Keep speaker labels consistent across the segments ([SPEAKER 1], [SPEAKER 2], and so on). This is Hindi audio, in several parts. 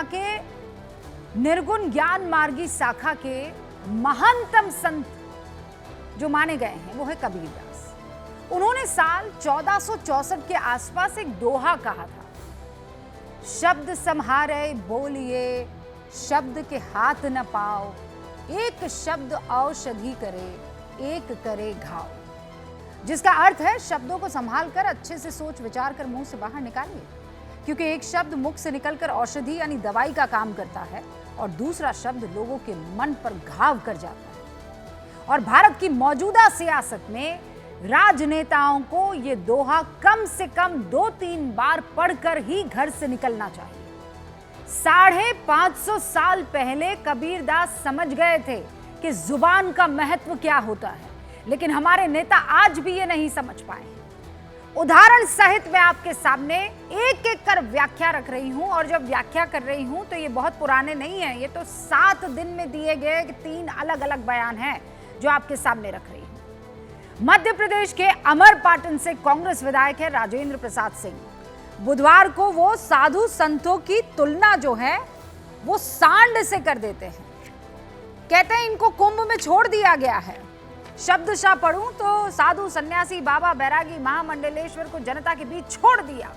[SPEAKER 1] परंपरा के निर्गुण ज्ञान मार्गी शाखा के महानतम संत जो माने गए हैं वो है कबीरदास। उन्होंने साल 1464 के आसपास एक दोहा कहा था, शब्द सम्हारे बोलिए शब्द के हाथ न पाओ, एक शब्द औषधि करे एक करे घाव। जिसका अर्थ है शब्दों को संभाल कर अच्छे से सोच विचार कर मुंह से बाहर निकालिए, क्योंकि एक शब्द मुख से निकलकर औषधि यानी दवाई का काम करता है और दूसरा शब्द लोगों के मन पर घाव कर जाता है। और भारत की मौजूदा सियासत में राजनेताओं को यह दोहा कम से कम 2-3 बार पढ़कर ही घर से निकलना चाहिए। 550 साल पहले कबीरदास समझ गए थे कि जुबान का महत्व क्या होता है, लेकिन हमारे नेता आज भी ये नहीं समझ पाए। उदाहरण सहित मैं आपके सामने एक एक कर व्याख्या रख रही हूं, और जब व्याख्या कर रही हूं तो ये बहुत पुराने नहीं है, ये तो 7 दिन में दिए गए 3 अलग अलग बयान हैं जो आपके सामने रख रही हूं। मध्य प्रदेश के अमरपाटन से कांग्रेस विधायक है राजेंद्र प्रसाद सिंह। बुधवार को वो साधु संतों की तुलना जो है वो सांड से कर देते हैं। कहते हैं इनको कुंभ में छोड़ दिया गया है। शब्दशः पढ़ूं तो साधु सन्यासी बाबा बैरागी महामंडलेश्वर को जनता के बीच छोड़ दिया।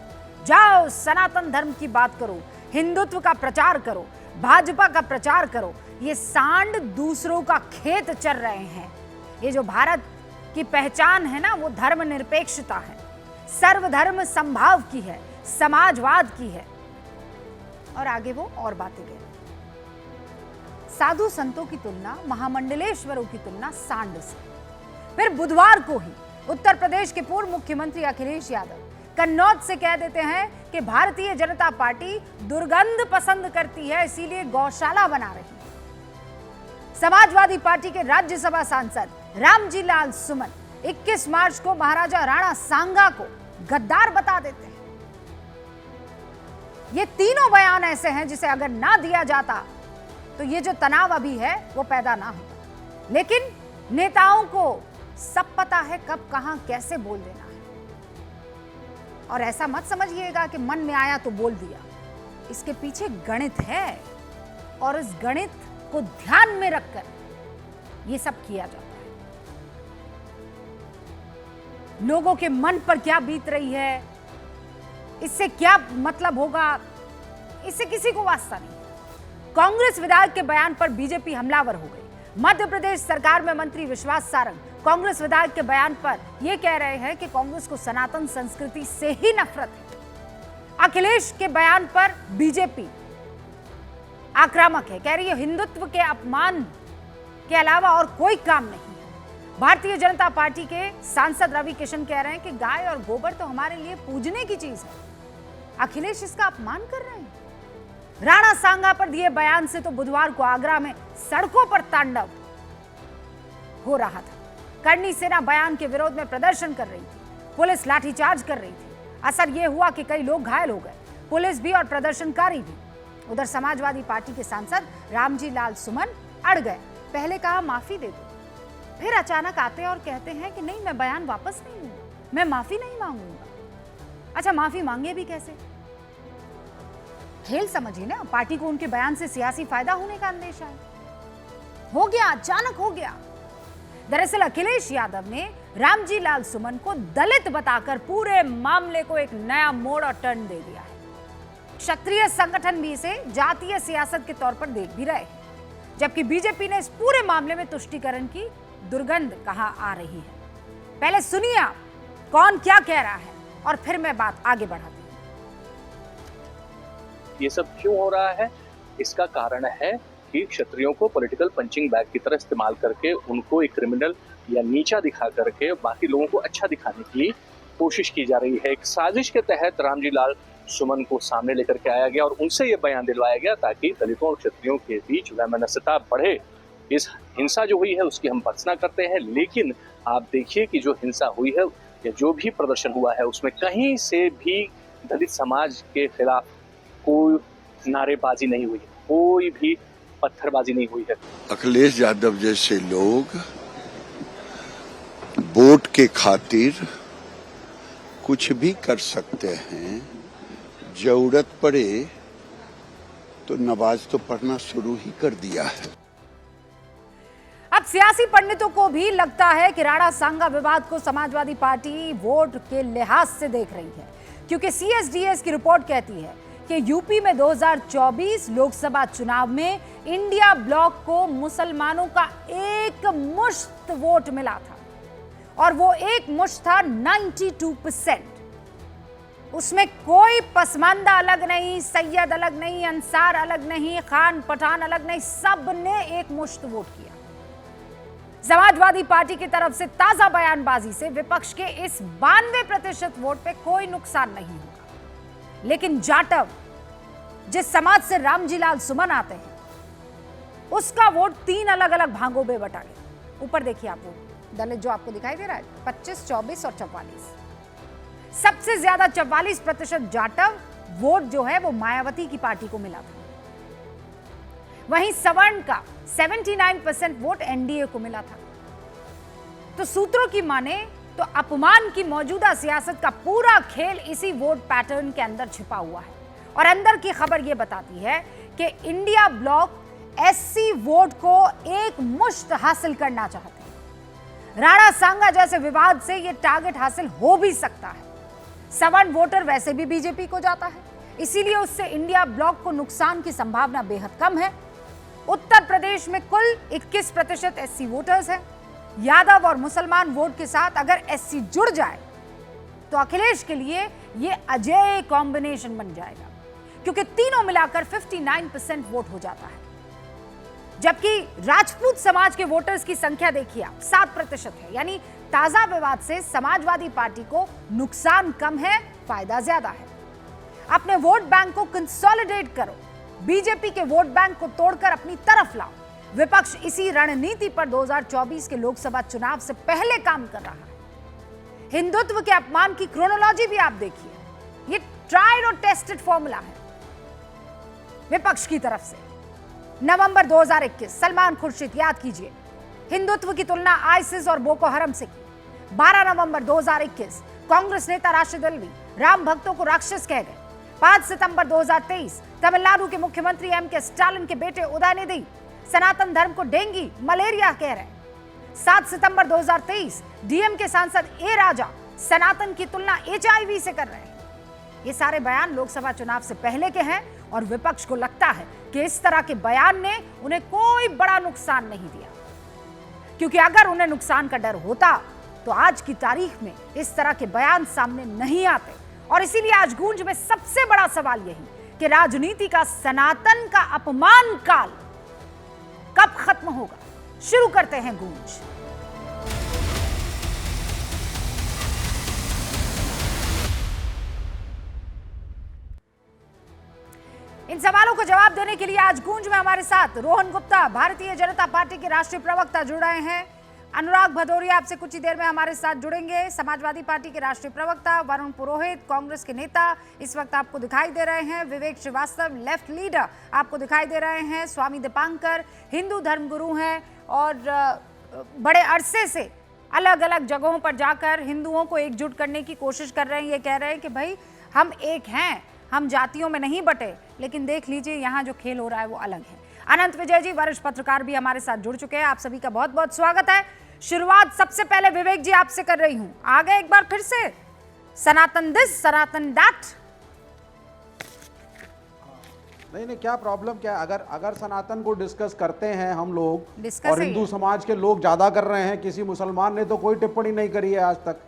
[SPEAKER 1] जाओ सनातन धर्म की बात करो, हिंदुत्व का प्रचार करो, भाजपा का प्रचार करो। ये सांड दूसरों का खेत चर रहे हैं। ये जो भारत की पहचान है ना वो धर्मनिरपेक्षता है, सर्वधर्म संभाव की है, समाजवाद की है। और आगे वो और बातें कह, साधु संतों की तुलना महामंडलेश्वरों की तुलना सांड से। फिर बुधवार को ही उत्तर प्रदेश के पूर्व मुख्यमंत्री अखिलेश यादव कन्नौज से कह देते हैं कि भारतीय जनता पार्टी दुर्गंध पसंद करती है, इसीलिए गौशाला बना रही है। समाजवादी पार्टी के राज्यसभा सांसद रामजी लाल सुमन 21 मार्च को महाराजा राणा सांगा को गद्दार बता देते हैं। ये तीनों बयान ऐसे हैं जिसे अगर ना दिया जाता तो ये जो तनाव अभी है वो पैदा ना होता। लेकिन नेताओं को सब पता है कब कहां कैसे बोल देना है, और ऐसा मत समझिएगा कि मन में आया तो बोल दिया। इसके पीछे गणित है और इस गणित को ध्यान में रखकर ये सब किया जाता है। लोगों के मन पर क्या बीत रही है, इससे क्या मतलब होगा, इससे किसी को वास्ता नहीं। कांग्रेस विधायक के बयान पर बीजेपी हमलावर हो गई। मध्य प्रदेश सरकार में मंत्री विश्वास सारंग कांग्रेस विधायक के बयान पर यह कह रहे हैं कि कांग्रेस को सनातन संस्कृति से ही नफरत है। अखिलेश के बयान पर बीजेपी आक्रामक है, कह रही है हिंदुत्व के अपमान के अलावा और कोई काम नहीं है। भारतीय जनता पार्टी के सांसद रवि किशन कह रहे हैं कि गाय और गोबर तो हमारे लिए पूजने की चीज है, अखिलेश इसका अपमान कर रहे हैं। राणा सांगा पर दिए बयान से तो बुधवार को आगरा में सड़कों पर तांडव हो रहा था। करनी सेना बयान के विरोध में प्रदर्शन कर रही थी, पुलिस लाठीचार्ज कर रही थी। असर यह हुआ कि कई लोग घायल हो गए, पुलिस भी और प्रदर्शनकारी भी। उधर समाजवादी पार्टी के सांसद रामजी लाल सुमन अड़ गए। पहले कहा माफी दे दो, फिर अचानक आते और कहते हैं कि नहीं मैं बयान वापस नहीं लूंगा, मैं माफी नहीं मांगूंगा। अच्छा माफी मांगे भी कैसे? खेल समझिए ना, पार्टी को उनके बयान से सियासी फायदा होने का अंदेशा है। हो गया, अचानक हो गया। दरअसल अखिलेश यादव ने रामजी लाल सुमन को दलित बताकर पूरे मामले को एक नया मोड़ और टर्न दे दिया है। क्षत्रिय संगठन भी इसे जातीय सियासत के तौर पर देख भी रहे हैं, जबकि बीजेपी ने इस पूरे मामले में तुष्टीकरण की दुर्गंध कहां आ रही है। पहले सुनिए आप कौन क्या कह रहा है और फिर मैं बात आगे बढ़ाती हूं।
[SPEAKER 2] ये सब क्यों हो रहा है? इसका कारण है कि क्षत्रियों को पॉलिटिकल पंचिंग बैग की तरह इस्तेमाल करके उनको एक क्रिमिनल या नीचा दिखा करके बाकी लोगों को अच्छा दिखाने की कोशिश की जा रही है। एक साजिश के तहत रामजी लाल सुमन को सामने लेकर के आया गया और उनसे ये बयान दिलवाया गया ताकि दलितों और क्षत्रियों के बीच वैमनस्यता बढ़े। इस हिंसा जो हुई है उसकी हम भर्त्सना करते हैं, लेकिन आप देखिए कि जो हिंसा हुई है या जो भी प्रदर्शन हुआ है उसमें कहीं से भी दलित समाज के खिलाफ कोई नारेबाजी नहीं हुई है, कोई भी पत्थरबाजी नहीं हुई है।
[SPEAKER 3] अखिलेश यादव जैसे लोग वोट के खातिर कुछ भी कर सकते हैं, जरूरत पड़े तो नमाज तो पढ़ना शुरू ही कर दिया है।
[SPEAKER 1] अब सियासी पंडितों को भी लगता है कि राणा सांगा विवाद को समाजवादी पार्टी वोट के लिहाज से देख रही है, क्योंकि सीएसडीएस की रिपोर्ट कहती है कि यूपी में 2024 लोकसभा चुनाव में इंडिया ब्लॉक को मुसलमानों का एक मुश्त वोट मिला था, और वो एक मुश्त था 92%। उसमें कोई पसमानदा अलग नहीं, सैयद अलग नहीं, अंसार अलग नहीं, खान पठान अलग नहीं, सब ने एक मुश्त वोट किया। समाजवादी पार्टी की तरफ से ताजा बयानबाजी से विपक्ष के इस 92% वोट पे कोई नुकसान नहीं होगा, लेकिन जाटव, जिस समाज से रामजी लाल सुमन आते हैं, उसका वोट 3 अलग अलग भागों में बटा गया। ऊपर देखिए आप वो दलित जो आपको दिखाई दे रहा है, 25, 24 और 44। सबसे ज्यादा 44% जाटव वोट जो है वो मायावती की पार्टी को मिला था। वहीं सवर्ण का 79% वोट एनडीए को मिला था। तो सूत्रों की माने तो अपमान की मौजूदा सियासत का पूरा खेल इसी वोट पैटर्न के अंदर छिपा हुआ है। और अंदर की खबर यह बताती है कि इंडिया ब्लॉक एससी वोट को एक मुश्त हासिल करना चाहते हैं। राणा सांगा जैसे विवाद से यह टारगेट हासिल हो भी सकता है। सवर्ण वोटर वैसे भी बीजेपी को जाता है, इसीलिए उससे इंडिया ब्लॉक को नुकसान की संभावना बेहद कम है। उत्तर प्रदेश में कुल 21% एससी वोटर्स हैं। यादव और मुसलमान वोट के साथ अगर एससी जुड़ जाए तो अखिलेश के लिए यह अजेय कॉम्बिनेशन बन जाएगा, क्योंकि तीनों मिलाकर 59% वोट हो जाता है। जबकि राजपूत समाज के वोटर्स की संख्या देखिए आप 7% है, यानी ताजा विवाद से समाजवादी पार्टी को नुकसान कम है, फायदा ज्यादा है। अपने वोट बैंक को कंसोलिडेट करो, बीजेपी के वोट बैंक को तोड़कर अपनी तरफ लाओ। विपक्ष इसी रणनीति पर 2024 के लोकसभा चुनाव से पहले काम कर रहा है। हिंदुत्व के अपमान की क्रोनोलॉजी भी आप देखिए, ये ट्राइड और टेस्टेड फॉर्मूला है विपक्ष की तरफ से। नवंबर 2021 सलमान खुर्शीद, याद कीजिए, हिंदुत्व की तुलना आईसिस और बोको हरम से की। 12 नवंबर 2021 कांग्रेस नेता राशिद अल्वी राम भक्तों को राक्षस कह गए। 5 सितंबर 2023 तमिलनाडु के मुख्यमंत्री एमके स्टालिन के बेटे उदयनिधि सनातन धर्म को डेंगू मलेरिया कह रहे हैं। 7 सितंबर 2023 डीएम के सांसद ए राजा सनातन की तुलना एचआईवी से कर रहे हैं। ये सारे बयान लोकसभा चुनाव से पहले के हैं और विपक्ष को लगता है कि इस तरह के बयान ने उन्हें कोई बड़ा नुकसान नहीं दिया, क्योंकि अगर उन्हें नुकसान का डर होता तो आज की तारीख में इस तरह के बयान सामने नहीं आते। और इसीलिए आज गूंज में सबसे बड़ा सवाल यही कि राजनीति का सनातन का अपमान काल कब खत्म होगा। शुरू करते हैं गूंज। इन सवालों को जवाब देने के लिए आज गूंज में हमारे साथ रोहन गुप्ता, भारतीय जनता पार्टी के राष्ट्रीय प्रवक्ता, जुड़ रहे हैं। अनुराग भदौरिया आपसे कुछ ही देर में हमारे साथ जुड़ेंगे, समाजवादी पार्टी के राष्ट्रीय प्रवक्ता। वरुण पुरोहित, कांग्रेस के नेता, इस वक्त आपको दिखाई दे रहे हैं। विवेक श्रीवास्तव, लेफ्ट लीडर, आपको दिखाई दे रहे हैं। स्वामी दीपांकर, हिंदू धर्मगुरु हैं और बड़े अरसे से अलग अलग जगहों पर जाकर हिंदुओं को एकजुट करने की कोशिश कर रहे हैं। ये कह रहे हैं कि भाई हम एक हैं, हम जातियों में नहीं बटे, लेकिन देख लीजिए यहाँ जो खेल हो रहा है वो अलग है। अनंत विजय जी, वरिष्ठ पत्रकार, भी हमारे साथ जुड़ चुके हैं। आप सभी का बहुत बहुत स्वागत है। शुरुआत सबसे पहले विवेक जी आपसे कर रही हूं। आ गए एक बार फिर से सनातन दिस सनातन दैट।
[SPEAKER 4] नहीं, क्या प्रॉब्लम क्या है? अगर सनातन को डिस्कस करते हैं हम लोग और
[SPEAKER 1] है
[SPEAKER 4] हिंदू समाज के लोग ज्यादा कर रहे हैं, किसी मुसलमान ने तो कोई टिप्पणी नहीं करी है आज तक।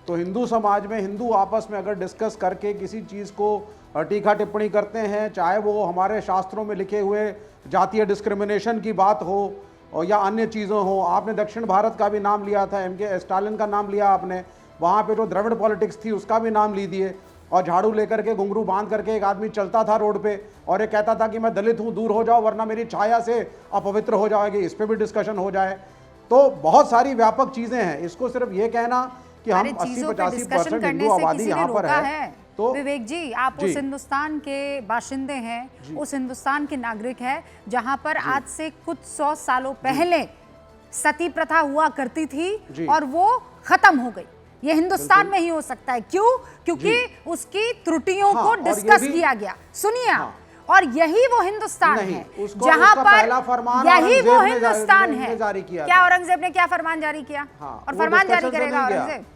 [SPEAKER 4] तो हिंदू समाज में हिंदू आपस में अगर डिस्कस करके किसी चीज को टीका टिप्पणी करते हैं, चाहे वो हमारे शास्त्रों में लिखे हुए जातीय डिस्क्रिमिनेशन की बात हो और या अन्य चीज़ें हो। आपने दक्षिण भारत का भी नाम लिया था, एमके स्टालिन का नाम लिया आपने, वहाँ पे जो द्रविड़ पॉलिटिक्स थी उसका भी नाम ली दिए। और झाड़ू लेकर के घुंघरू बांध करके एक आदमी चलता था रोड पे और ये कहता था कि मैं दलित हूँ, दूर हो जाओ वरना मेरी छाया से अपवित्र हो जाएगी। इस पर भी डिस्कशन हो जाए। तो बहुत सारी व्यापक चीज़ें हैं। इसको सिर्फ ये कहना कि हम 80-85% हिंदू आबादी यहाँ पर है।
[SPEAKER 1] तो विवेक जी, आप उस हिंदुस्तान के बाशिंदे हैं, उस हिंदुस्तान के नागरिक हैं जहां पर आज से कुछ 100 सालों पहले सती प्रथा हुआ करती थी और वो खत्म हो गई। ये हिंदुस्तान में ही हो सकता है। क्यों? क्योंकि उसकी त्रुटियों को डिस्कस किया गया। सुनिए आप, और यही वो हिंदुस्तान
[SPEAKER 4] नहीं,
[SPEAKER 1] है
[SPEAKER 4] उसको
[SPEAKER 1] जहां
[SPEAKER 4] उसका पहला
[SPEAKER 1] पर
[SPEAKER 4] फरमान
[SPEAKER 1] यही वो
[SPEAKER 4] औरंगजेब ने
[SPEAKER 1] हिंदुस्तान
[SPEAKER 4] ने
[SPEAKER 1] है।
[SPEAKER 4] जारी किया
[SPEAKER 1] क्या
[SPEAKER 4] था।
[SPEAKER 1] औरंगजेब ने क्या फरमान जारी किया?
[SPEAKER 4] हाँ,
[SPEAKER 1] और
[SPEAKER 4] वो
[SPEAKER 1] फरमान जारी
[SPEAKER 4] discussion से
[SPEAKER 1] करेगा
[SPEAKER 4] नहीं गया।
[SPEAKER 1] औरंगजेब?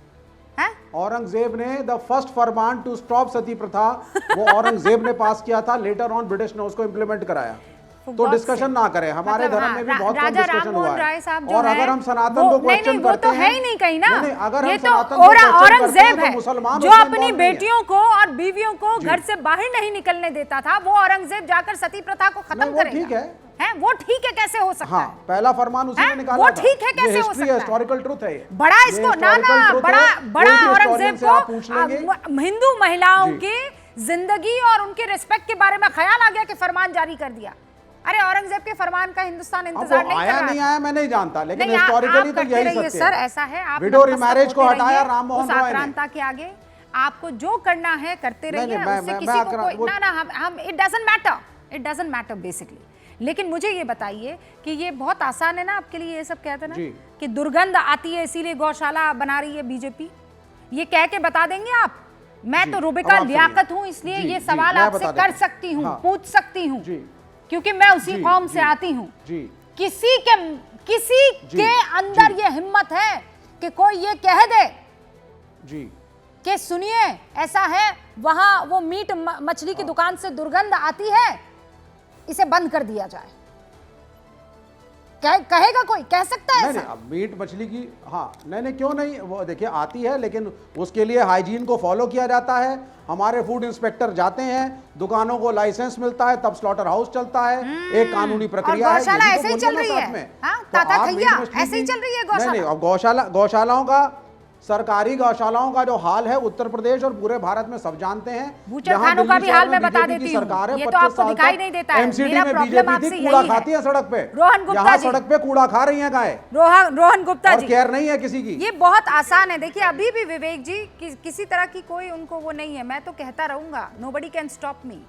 [SPEAKER 1] हैं?
[SPEAKER 4] औरंगजेब ने द फर्स्ट फरमान टू स्टॉप सती प्रथा वो औरंगजेब ने पास किया था, लेटर ऑन ब्रिटिश ने उसको इंप्लीमेंट कराया। तो डिस्कशन ना करें, हमारे
[SPEAKER 1] मतलब
[SPEAKER 4] धर्म
[SPEAKER 1] हाँ,
[SPEAKER 4] में भी बहुत कम
[SPEAKER 1] राजा
[SPEAKER 4] डिस्कशन हुआ
[SPEAKER 1] राममोहन राय साहब
[SPEAKER 4] है।
[SPEAKER 1] जो
[SPEAKER 4] और
[SPEAKER 1] हैं,
[SPEAKER 4] अगर हम सनातन
[SPEAKER 1] वो-
[SPEAKER 4] को
[SPEAKER 1] नहीं,
[SPEAKER 4] क्वेश्चन
[SPEAKER 1] नहीं, वो
[SPEAKER 4] करते
[SPEAKER 1] तो है ही नहीं कहीं ना।
[SPEAKER 4] नहीं, अगर
[SPEAKER 1] ये
[SPEAKER 4] हम
[SPEAKER 1] तो
[SPEAKER 4] सनातन को question करते
[SPEAKER 1] औरंगजेब
[SPEAKER 4] हैं,
[SPEAKER 1] है
[SPEAKER 4] तो मुसलमान
[SPEAKER 1] जो
[SPEAKER 4] उसमें
[SPEAKER 1] अपनी
[SPEAKER 4] involved नहीं है।
[SPEAKER 1] बेटियों को और बीवियों को घर से बाहर नहीं निकलने देता था, वो औरंगजेब जाकर सती प्रथा को खत्म
[SPEAKER 4] नहीं, वो
[SPEAKER 1] करेगा।
[SPEAKER 4] ठीक है।
[SPEAKER 1] हैं? वो ठीक है कैसे हो सकता
[SPEAKER 4] हाँ,
[SPEAKER 1] है?
[SPEAKER 4] पहला फरमान उसी ने
[SPEAKER 1] हैं?
[SPEAKER 4] निकाला
[SPEAKER 1] वो
[SPEAKER 4] था।
[SPEAKER 1] ठीक है कैसे
[SPEAKER 4] ये
[SPEAKER 1] हो
[SPEAKER 4] हिस्ट्री
[SPEAKER 1] सकता
[SPEAKER 4] है,
[SPEAKER 1] है?
[SPEAKER 4] हिस्टोरिकल ट्रुथ है ये।
[SPEAKER 1] बड़ा
[SPEAKER 4] ये
[SPEAKER 1] इसको ना
[SPEAKER 4] historical
[SPEAKER 1] ना
[SPEAKER 4] truth
[SPEAKER 1] बड़ा
[SPEAKER 4] है,
[SPEAKER 1] बड़ा
[SPEAKER 4] कोई भी
[SPEAKER 1] औरंगजेब
[SPEAKER 4] historian से आप पूछ
[SPEAKER 1] को
[SPEAKER 4] लेंगे।
[SPEAKER 1] हिंदू महिलाओं
[SPEAKER 4] जी।
[SPEAKER 1] की जिंदगी और उनके रिस्पेक्ट के बारे में ख्याल आ गया कि फरमान जारी कर दिया। अरे औरंगजेब के फरमान का हिंदुस्तान
[SPEAKER 4] अब
[SPEAKER 1] इंतजार
[SPEAKER 4] वो
[SPEAKER 1] नहीं कर
[SPEAKER 4] आया
[SPEAKER 1] रहा
[SPEAKER 4] नहीं
[SPEAKER 1] था।
[SPEAKER 4] आया मैं नहीं जानता, लेकिन
[SPEAKER 1] नहीं,
[SPEAKER 4] हिस्टोरिकली
[SPEAKER 1] आप
[SPEAKER 4] तो
[SPEAKER 1] करते
[SPEAKER 4] यही
[SPEAKER 1] रहिए
[SPEAKER 4] सत्य
[SPEAKER 1] सर,
[SPEAKER 4] है।
[SPEAKER 1] ऐसा है। आप
[SPEAKER 4] विडो
[SPEAKER 1] नतमस्तक
[SPEAKER 4] रिमैरेज को
[SPEAKER 1] होते
[SPEAKER 4] हटाया
[SPEAKER 1] रहिए
[SPEAKER 4] राम मोहन
[SPEAKER 1] उस
[SPEAKER 4] रॉय ने।
[SPEAKER 1] आक्रांता के आगे। आपको जो करना है करते
[SPEAKER 4] नहीं,
[SPEAKER 1] रहिए,
[SPEAKER 4] मैं-
[SPEAKER 1] उससे
[SPEAKER 4] मैं-
[SPEAKER 1] किसी
[SPEAKER 4] मैं
[SPEAKER 1] को
[SPEAKER 4] आक्रांत-
[SPEAKER 1] कोई ना हम इट डजंट मैटर बेसिकली। लेकिन मुझे ये बताइए कि ये बहुत आसान है ना आपके लिए ये सब कहते ना
[SPEAKER 4] जी।
[SPEAKER 1] कि दुर्गंध आती है इसीलिए गौशाला बना रही है बीजेपी, ये कह के बता देंगे आप? मैं
[SPEAKER 4] जी,
[SPEAKER 1] तो
[SPEAKER 4] अब
[SPEAKER 1] रुबिका
[SPEAKER 4] आप
[SPEAKER 1] लियाकत
[SPEAKER 4] सुनिए।
[SPEAKER 1] हूं, इसलिए
[SPEAKER 4] जी,
[SPEAKER 1] ये
[SPEAKER 4] जी,
[SPEAKER 1] सवाल
[SPEAKER 4] मैं
[SPEAKER 1] आपसे
[SPEAKER 4] बता
[SPEAKER 1] कर
[SPEAKER 4] देता हूं।
[SPEAKER 1] सकती हूँ,
[SPEAKER 4] हाँ।
[SPEAKER 1] पूछ सकती हूँ,
[SPEAKER 4] जी
[SPEAKER 1] क्योंकि मैं उसी
[SPEAKER 4] जी,
[SPEAKER 1] कौम से
[SPEAKER 4] जी,
[SPEAKER 1] आती हूं।
[SPEAKER 4] जी
[SPEAKER 1] किसी
[SPEAKER 4] जी,
[SPEAKER 1] के अंदर
[SPEAKER 4] जी।
[SPEAKER 1] ये हिम्मत है कि कोई ये कह दे
[SPEAKER 4] जी
[SPEAKER 1] कि सुनिए ऐसा है, वहां वो मीट मछली की दुकान से दुर्गंध आती है, इसे बंद कर दिया जाए। कहेगा कोई? कह सकता है
[SPEAKER 4] नहीं,
[SPEAKER 1] ऐसा?
[SPEAKER 4] अब मीट मछली की हाँ नहीं क्यों नहीं, वो देखिए आती है, लेकिन उसके लिए हाइजीन को फॉलो किया जाता है। हमारे फूड इंस्पेक्टर जाते हैं, दुकानों को लाइसेंस मिलता है, तब स्लॉटर हाउस चलता है, एक कानूनी प्रक्रिया है।
[SPEAKER 1] गौशाला
[SPEAKER 4] यही तो
[SPEAKER 1] ऐसे ही
[SPEAKER 4] बोल रहे
[SPEAKER 1] चल
[SPEAKER 4] हैं
[SPEAKER 1] रही
[SPEAKER 4] साथ
[SPEAKER 1] है।
[SPEAKER 4] में।
[SPEAKER 1] हाँ,
[SPEAKER 4] तो
[SPEAKER 1] ताता
[SPEAKER 4] आप
[SPEAKER 1] भैया,
[SPEAKER 4] मीट मछली
[SPEAKER 1] ऐसे ही
[SPEAKER 4] की-
[SPEAKER 1] चल रही है
[SPEAKER 4] नहीं
[SPEAKER 1] गौशाला।
[SPEAKER 4] अब गौशालाओं का सरकारी गौशालाओं का जो हाल है उत्तर प्रदेश और पूरे भारत में सब जानते हैं।
[SPEAKER 1] बूचड़खानों का भी हाल मैं बता देती हूँ।
[SPEAKER 4] सरकार है,
[SPEAKER 1] ये तो
[SPEAKER 4] 25
[SPEAKER 1] आपको
[SPEAKER 4] साल
[SPEAKER 1] दिखाई
[SPEAKER 4] तक
[SPEAKER 1] नहीं देता है।
[SPEAKER 4] एमसीडी
[SPEAKER 1] मेरा
[SPEAKER 4] में
[SPEAKER 1] प्रॉब्लम
[SPEAKER 4] बीजेपी
[SPEAKER 1] आपसे
[SPEAKER 4] थी, कूड़ा
[SPEAKER 1] यही है।
[SPEAKER 4] खाती है सड़क पे।
[SPEAKER 1] रोहन गुप्ता
[SPEAKER 4] यहाँ
[SPEAKER 1] जी।
[SPEAKER 4] सड़क पे कूड़ा खा रही है गाय,
[SPEAKER 1] रोहन गुप्ता
[SPEAKER 4] और
[SPEAKER 1] जी,
[SPEAKER 4] केयर नहीं है किसी की।
[SPEAKER 1] ये बहुत आसान है। देखिए अभी भी विवेक जी किसी तरह की कोई उनको वो नहीं है। मैं तो कहता रहूंगा, नोबडी कैन स्टॉप मी।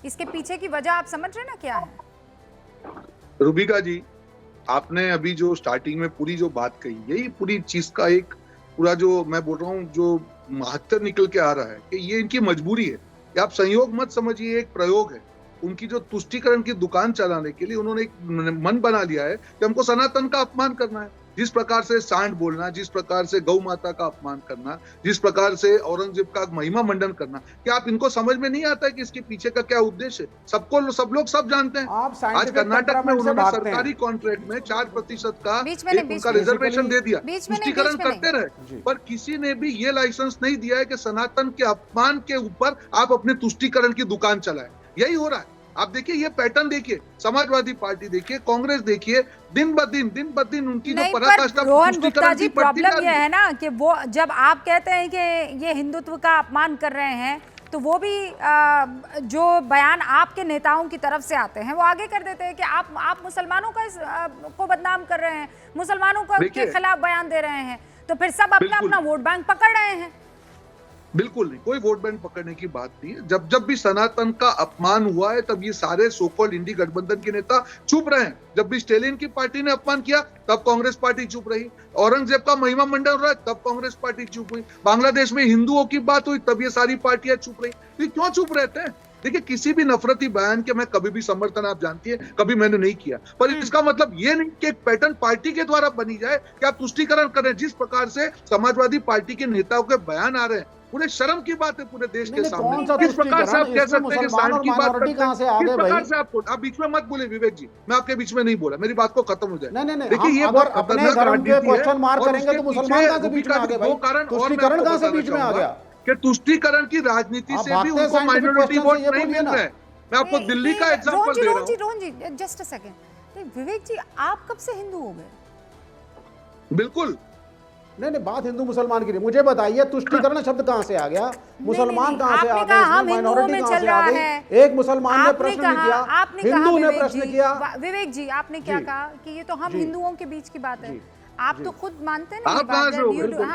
[SPEAKER 1] इसके पीछे की वजह आप समझ रहे ना क्या है?
[SPEAKER 5] रुबिका जी, आपने अभी जो स्टार्टिंग में पूरी जो बात कही, यही पूरी चीज का एक पूरा जो मैं बोल रहा हूँ जो महत्व निकल के आ रहा है कि ये इनकी मजबूरी है। ये आप संयोग मत समझिए, एक प्रयोग है। उनकी जो तुष्टीकरण की दुकान चलाने के लिए उन्होंने एक मन बना लिया है कि हमको सनातन का अपमान करना है। जिस प्रकार से सांड बोलना, जिस प्रकार से गौ माता का अपमान करना, जिस प्रकार से औरंगजेब का महिमा मंडन करना, क्या आप इनको समझ में नहीं आता है कि इसके पीछे का क्या उद्देश्य है? सब लोग सब जानते हैं।
[SPEAKER 4] आप
[SPEAKER 5] आज
[SPEAKER 4] scientific
[SPEAKER 5] कर्नाटक में
[SPEAKER 4] temperament से
[SPEAKER 5] उन्होंने
[SPEAKER 4] भागते हैं।
[SPEAKER 5] सरकारी कॉन्ट्रैक्ट में 4% का
[SPEAKER 1] बीच में नहीं,
[SPEAKER 5] एक
[SPEAKER 1] बीच
[SPEAKER 5] उनका
[SPEAKER 1] में।
[SPEAKER 5] रिजर्वेशन दे दिया,
[SPEAKER 1] बीच में नहीं,
[SPEAKER 5] तुष्टीकरण
[SPEAKER 1] बीच में
[SPEAKER 5] करते
[SPEAKER 4] जी।
[SPEAKER 5] रहे, पर किसी ने भी ये लाइसेंस नहीं दिया है कि सनातन के अपमान के ऊपर आप अपने तुष्टीकरण की दुकान चलाएं। यही हो रहा है। आप देखिए ये पैटर्न देखिए, समाजवादी पार्टी देखिए, कांग्रेस देखिए, दिन ब दिन उनकी जो
[SPEAKER 1] नहीं, पर
[SPEAKER 5] पराकाष्ठा
[SPEAKER 1] रोहन गुप्ता
[SPEAKER 5] तुष्टीकरण
[SPEAKER 1] जी,
[SPEAKER 5] की बढ़ती जा
[SPEAKER 1] प्रॉब्लम
[SPEAKER 5] रही
[SPEAKER 1] ये
[SPEAKER 5] है।
[SPEAKER 1] है ना कि वो जब आप कहते हैं कि ये हिंदुत्व का अपमान कर रहे हैं, तो वो भी जो बयान आपके नेताओं की तरफ से आते हैं वो आगे कर देते हैं कि आप मुसलमानों को बदनाम कर रहे हैं, मुसलमानों के
[SPEAKER 5] देखिए,
[SPEAKER 1] खिलाफ बयान दे रहे हैं, तो फिर सब अपना
[SPEAKER 5] बिल्कुल।
[SPEAKER 1] अपना वोट बैंक पकड़ रहे हैं।
[SPEAKER 5] बिल्कुल नहीं, कोई वोट बैंक पकड़ने की बात नहीं है। जब भी सनातन का अपमान हुआ है, तब ये सारे सोकॉल्ड इंडी गठबंधन के नेता चुप रहे हैं। जब भी स्टेलिन की पार्टी ने अपमान किया, तब कांग्रेस पार्टी चुप रही। औरंगजेब का महिमा मंडन हो रहा है, तब कांग्रेस पार्टी चुप हुई। बांग्लादेश में हिंदुओं की बात हुई, तब ये सारी पार्टियां चुप रही। ये क्यों चुप रहते हैं? देखिए, किसी भी नफरती बयान के मैं कभी भी समर्थन, आप जानती है, कभी मैंने नहीं किया, पर इसका मतलब ये नहीं कि एक पैटर्न पार्टी के द्वारा बनी जाए कि आप तुष्टीकरण करें। जिस प्रकार से समाजवादी पार्टी के नेताओं के बयान आ रहे हैं, पूरे शर्म की बात है पूरे देश के
[SPEAKER 4] नहीं,
[SPEAKER 5] सामने।
[SPEAKER 4] कौन सा
[SPEAKER 5] किस प्रकार से आप
[SPEAKER 4] तुष्टीकरण?
[SPEAKER 5] कह सकते हैं कि
[SPEAKER 4] मुसलमान
[SPEAKER 5] सांड
[SPEAKER 4] और
[SPEAKER 5] की बात
[SPEAKER 4] माइनॉरिटी
[SPEAKER 5] करते हैं?
[SPEAKER 4] कहाँ से आ
[SPEAKER 5] किस
[SPEAKER 4] गए
[SPEAKER 5] प्रकार
[SPEAKER 4] भाई?
[SPEAKER 5] से आप बीच में मत बोले विवेक जी, मैं आपके बीच में नहीं बोला, मेरी बात को खत्म हो जाए।
[SPEAKER 4] नहीं,
[SPEAKER 5] देखिए, ये
[SPEAKER 4] हम
[SPEAKER 5] बहुत
[SPEAKER 4] अगर अपने
[SPEAKER 5] खतरनाक
[SPEAKER 4] धर्म
[SPEAKER 5] राजनीति
[SPEAKER 4] पे
[SPEAKER 5] है।
[SPEAKER 4] क्वेश्चन मार्क
[SPEAKER 5] और
[SPEAKER 4] करेंगे
[SPEAKER 5] उसके
[SPEAKER 4] तो मुसलमान
[SPEAKER 5] पीछे
[SPEAKER 4] कहाँ से बीच में आ गए
[SPEAKER 5] दो
[SPEAKER 4] भाई?
[SPEAKER 5] कारण और मैं
[SPEAKER 4] तुष्टीकरण
[SPEAKER 5] आपको
[SPEAKER 4] कहाँ से
[SPEAKER 5] बताना
[SPEAKER 4] बीच में आ
[SPEAKER 5] चाहूंगा
[SPEAKER 4] गया?
[SPEAKER 5] कि तुष्टीकरण की राजनीति
[SPEAKER 4] आप
[SPEAKER 5] से भी
[SPEAKER 4] भागते हैं
[SPEAKER 5] उनको
[SPEAKER 4] scientific
[SPEAKER 5] माइनॉरिटी
[SPEAKER 4] question
[SPEAKER 5] वोट
[SPEAKER 4] से, ये
[SPEAKER 5] नहीं
[SPEAKER 4] बोलिए
[SPEAKER 5] मिल
[SPEAKER 4] ना।
[SPEAKER 5] रहे हैं। मैं आपको दिल्ली का एग्जांपल दे रहा हूँ।
[SPEAKER 1] रोहन जी जस्ट अ सेकंड, विवेक जी आप कब से हिंदू हो गए?
[SPEAKER 5] बिल्कुल
[SPEAKER 4] नहीं, बात हिंदू मुसलमान की नहीं। मुझे बताइए तुष्टीकरण शब्द कहाँ से आ गया? मुसलमान कहाँ से आ
[SPEAKER 1] आपने कहा
[SPEAKER 4] गए?
[SPEAKER 1] हम हिंदुओं में चल रहा है।
[SPEAKER 4] एक मुसलमान ने
[SPEAKER 1] आपने
[SPEAKER 4] प्रश्न
[SPEAKER 1] कहा,
[SPEAKER 4] नहीं किया,
[SPEAKER 1] आपने कहा
[SPEAKER 4] हिंदू ने
[SPEAKER 1] विवेक
[SPEAKER 4] प्रश्न
[SPEAKER 1] जी,
[SPEAKER 4] किया।
[SPEAKER 1] विवेक जी आपने क्या
[SPEAKER 4] जी।
[SPEAKER 1] कहा कि ये तो हम
[SPEAKER 4] जी।
[SPEAKER 1] हिंदुओं के बीच की बात है।
[SPEAKER 4] जी।
[SPEAKER 1] आप
[SPEAKER 4] जी।
[SPEAKER 1] तो खुद मानते हैं
[SPEAKER 5] आप
[SPEAKER 1] ना
[SPEAKER 5] कहाँ से हो? बिल्कुल।